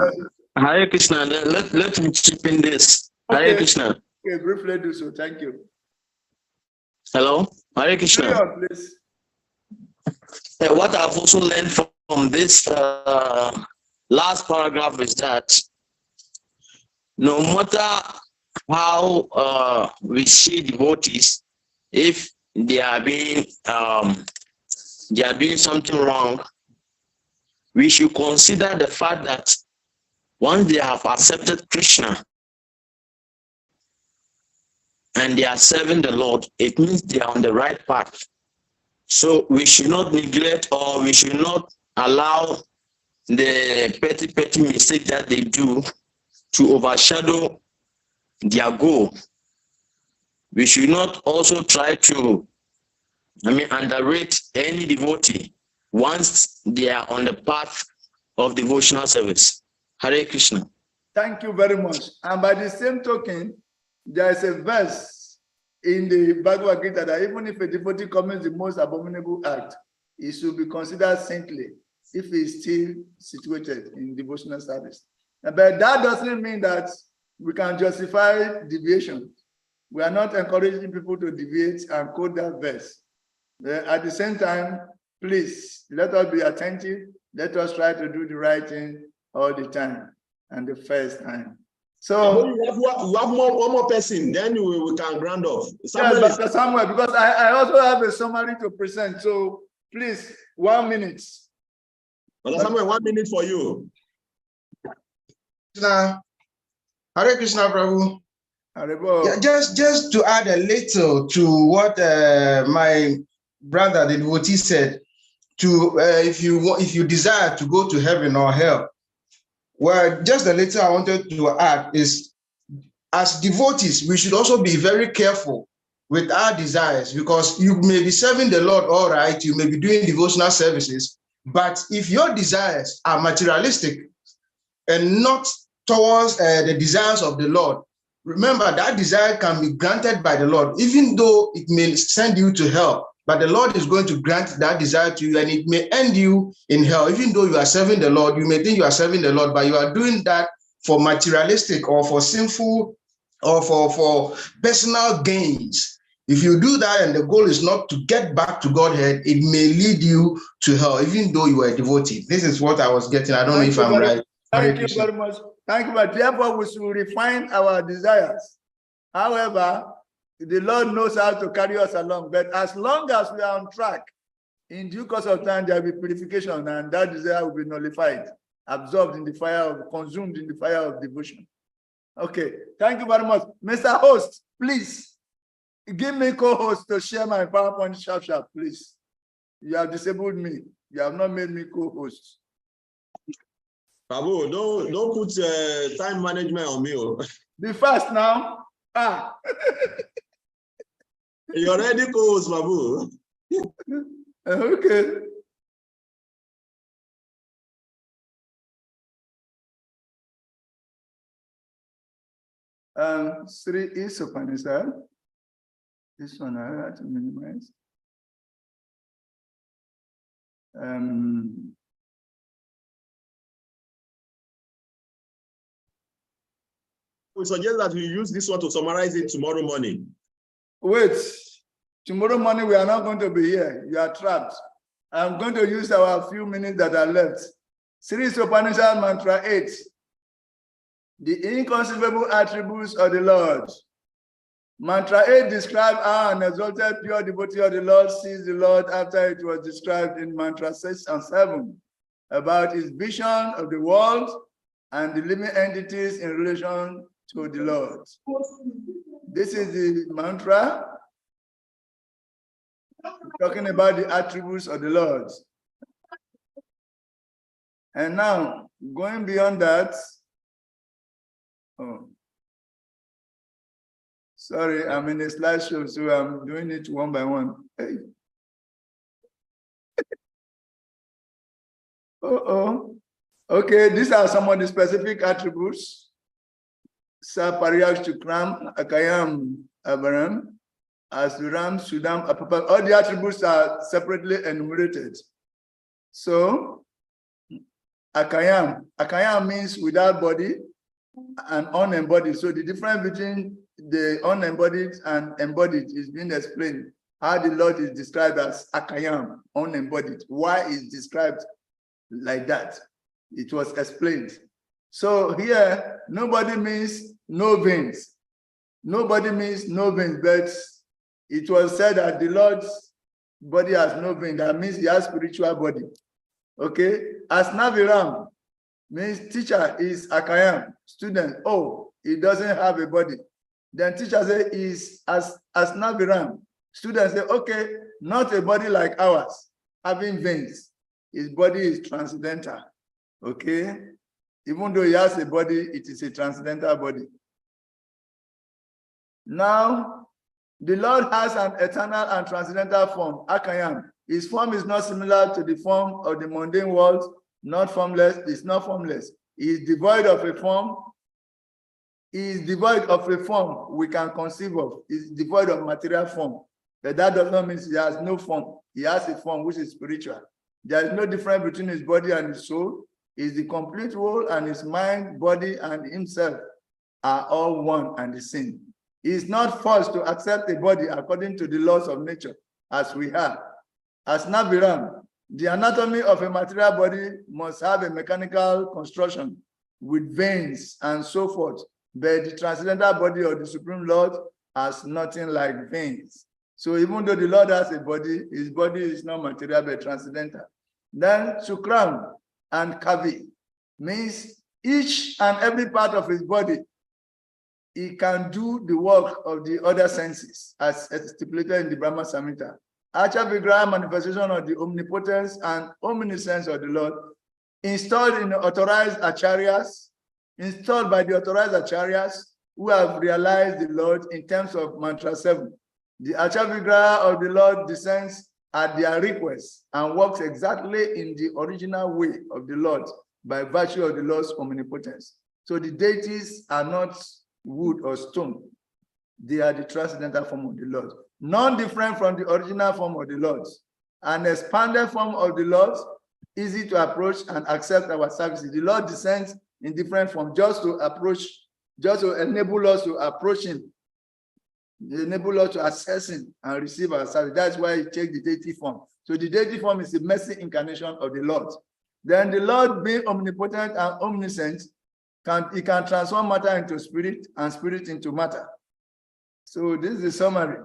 Hare Krishna. Let me chip in this. Okay. Hare Krishna. Okay, briefly do so. Thank you. Hello. Hare Krishna. Carry on, please. What I've also learned from this last paragraph is that no matter how we see devotees, if they are doing something wrong, we should consider the fact that once they have accepted Krishna and they are serving the Lord, it means they are on the right path. So we should not neglect, or we should not allow the petty mistake that they do to overshadow their goal. We should not also try to underrate any devotee once they are on the path of devotional service. Hare Krishna. Thank you very much. And by the same token, there is a verse in the Bhagavad Gita that even if a devotee commits the most abominable act, he should be considered saintly if he is still situated in devotional service. But that doesn't mean that we can justify deviation. We are not encouraging people to deviate and quote that verse. At the same time, please, let us be attentive. Let us try to do the right thing all the time and the first time. So you have one more person, then we can round off. Yes, but Samuel, because I also have a summary to present. So please, 1 minute. But Samuel, 1 minute for you. Hare Krishna, Prabhu. Yeah, just to add a little to what my brother, the devotee, said, if you desire to go to heaven or hell, well, just a little I wanted to add is, as devotees, we should also be very careful with our desires, because you may be serving the Lord, all right, you may be doing devotional services, but if your desires are materialistic and not towards the desires of the Lord, remember that desire can be granted by the Lord, even though it may send you to hell. But the Lord is going to grant that desire to you, and it may end you in hell. Even though you are serving the Lord, you may think you are serving the Lord, but you are doing that for materialistic or for sinful or for personal gains. If you do that and the goal is not to get back to Godhead, it may lead you to hell, even though you are a devotee. This is what I was getting. I don't know if I'm right. Thank you very much. Thank you, but therefore we should refine our desires. However, the Lord knows how to carry us along, but as long as we are on track, in due course of time, there will be purification, and that desire will be nullified, absorbed in the fire of, consumed in the fire of devotion. Okay, thank you very much. Mr. Host, please, give me co-host to share my PowerPoint sharp, please. You have disabled me. You have not made me co-host. Babu, don't put time management on me. Be fast now. You're already co-host, Babu. Okay. Sri ISHOPANISAD. This one I have to minimize. We suggest that we use this one to summarize it tomorrow morning. Wait, tomorrow morning we are not going to be here. You are trapped. I'm going to use our few minutes that are left. Sri ISHOPANISAD Mantra 8. The inconceivable attributes of the Lord. Mantra 8 describes how an exalted pure devotee of the Lord sees the Lord after it was described in Mantra 6 and 7 about his vision of the world and the living entities in relation to the Lord. This is the mantra talking about the attributes of the Lord. And now, going beyond that, Oh. Sorry, I'm in a slideshow, so I'm doing it one by one. Hey. Okay, these are some of the specific attributes. Sapariak Shukram, Akayam Abaram, Asuram, Sudam, Apapa. All the attributes are separately enumerated. So, Akayam means without body and unembodied. So the difference between the unembodied and embodied is being explained. How the Lord is described as Akayam, unembodied. Why is described like that? It was explained. So here, nobody means no veins. Nobody means no veins, but it was said that the Lord's body has no vein. That means he has spiritual body. Okay? As Naviram means teacher is Akayam, student. Oh, he doesn't have a body. Then teacher says is as Naviram. Students say, okay, not a body like ours, having veins. His body is transcendental. Okay? Even though he has a body, it is a transcendental body. Now, the Lord has an eternal and transcendental form, Akayam. His form is not similar to the form of the mundane world, not formless, it's not formless. He is devoid of a form. He is devoid of a form we can conceive of. He is devoid of material form. But that does not mean he has no form. He has a form which is spiritual. There is no difference between his body and his soul. He is the complete whole, and his mind, body, and himself are all one and the same. He is not forced to accept a body according to the laws of nature, as we have. As Naviram, the anatomy of a material body must have a mechanical construction with veins and so forth. But the transcendental body of the Supreme Lord has nothing like veins. So even though the Lord has a body, his body is not material but transcendental. Then Shukram and Kavi means each and every part of his body, he can do the work of the other senses as stipulated in the Brahma Samhita. Acha Vigraha, manifestation of the omnipotence and omniscience of the Lord, installed in the authorized acharyas, installed by the authorized acharyas who have realized the Lord in terms of Mantra 7. The Acha Vigraha of the Lord descends at their request and works exactly in the original way of the Lord by virtue of the Lord's omnipotence. So the deities are not wood or stone. They are the transcendental form of the Lord. Non-different from the original form of the Lord. An expanded form of the Lord, easy to approach and accept our services. The Lord descends in different forms just to approach, just to enable us to approach him, enable us to access him and receive our service. That's why he takes the deity form. So the deity form is the mercy incarnation of the Lord. Then the Lord, being omnipotent and omniscient, he can transform matter into spirit and spirit into matter. So this is the summary.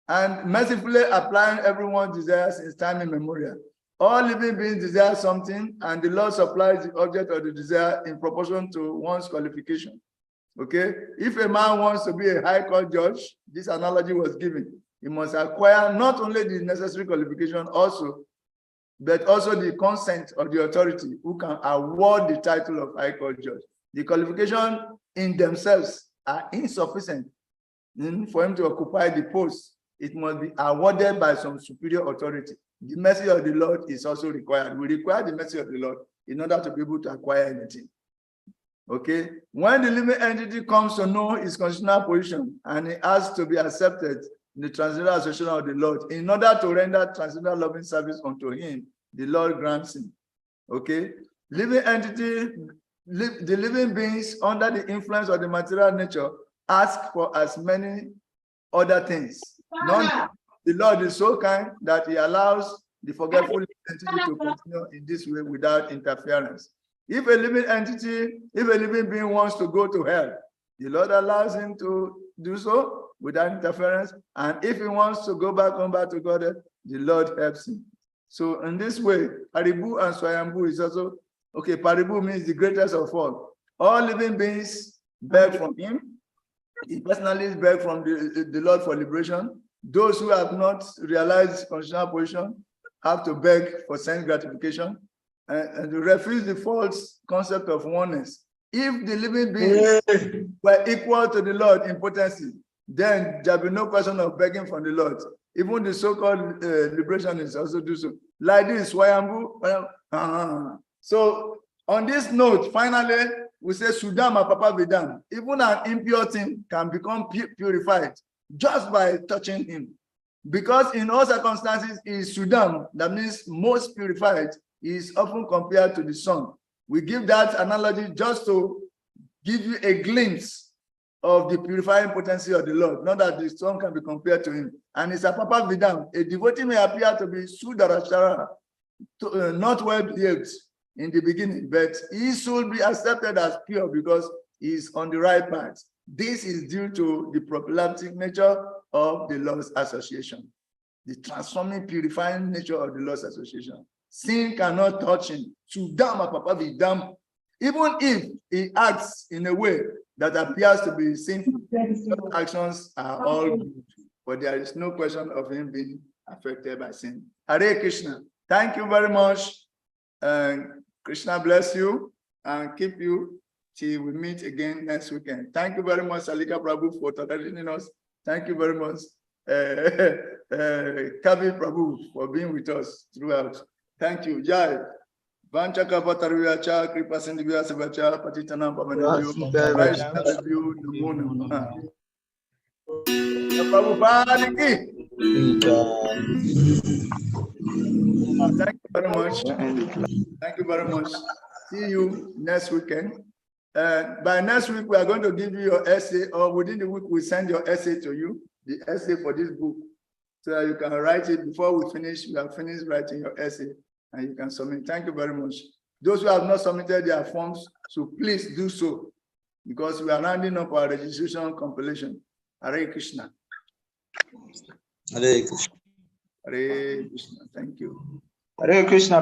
And mercifully applying everyone's desires since time immemorial. All living beings desire something, and the Lord supplies the object of the desire in proportion to one's qualification. Okay? If a man wants to be a high court judge, this analogy was given. He must acquire not only the necessary qualification but also the consent of the authority who can award the title of high court judge. The qualifications in themselves are insufficient for him to occupy the post. It must be awarded by some superior authority. The mercy of the Lord is also required. We require the mercy of the Lord in order to be able to acquire anything. Okay? When the living entity comes to know his constitutional position and he asks to be accepted in the transcendental association of the Lord, in order to render transcendental loving service unto him, the Lord grants him. Okay? Living entity, the living beings under the influence of the material nature ask for as many other things. The Lord is so kind that he allows the forgetful entity to continue in this way without interference. If a living being wants to go to hell, the Lord allows him to do so without interference. And if he wants to go back home back to God, the Lord helps him. So in this way, Paribu and Swayambhu is also, okay, Paribu means the greatest of all. All living beings beg from him. He personally begs from the Lord for liberation. Those who have not realized constitutional position have to beg for sense gratification and to refuse the false concept of oneness If the living beings were equal to the Lord in potency, then there will be no question of begging from the Lord. Even the so-called liberationists also do so. Like this, So on this note, finally, we say Sudama Papa Vidam. Even an impure thing can become purified just by touching him. Because in all circumstances, is Sudam, that means most purified, is often compared to the sun. We give that analogy just to give you a glimpse of the purifying potency of the Lord, not that the sun can be compared to him. And it's a Papa Vidam. A devotee may appear to be Sudarashara, not well behaved in the beginning, but he should be accepted as pure because he's on the right path. This is due to the prophylactic nature of the Lord's association, the transforming, purifying nature of the Lord's association. Sin cannot touch him. Sudama Papa Vidam. Even if he acts in a way that appears to be sinful, actions are all good, but there is no question of him being affected by sin. Hare Krishna. Thank you very much. Krishna bless you and keep you till we meet again next weekend. Thank you very much, Salika Prabhu, for tolerating us. Thank you very much, Kavi Prabhu, for being with us throughout. Thank you. Jai. Vanchaka Patariacha, Kripa Sindhya Sevacha, Patitana Pamanaju, Prabhupada ki. Thank you very much. Thank you very much. See you next weekend. By next week, we are going to give you your essay, or within the week, we send your essay to you, the essay for this book, so that you can write it before we finish. We have finished writing your essay, and you can submit. Thank you very much. Those who have not submitted their forms, so please do so, because we are rounding up our registration compilation. Hare Krishna. Hare Krishna. Hare Krishna. Thank you. Hare Krishna.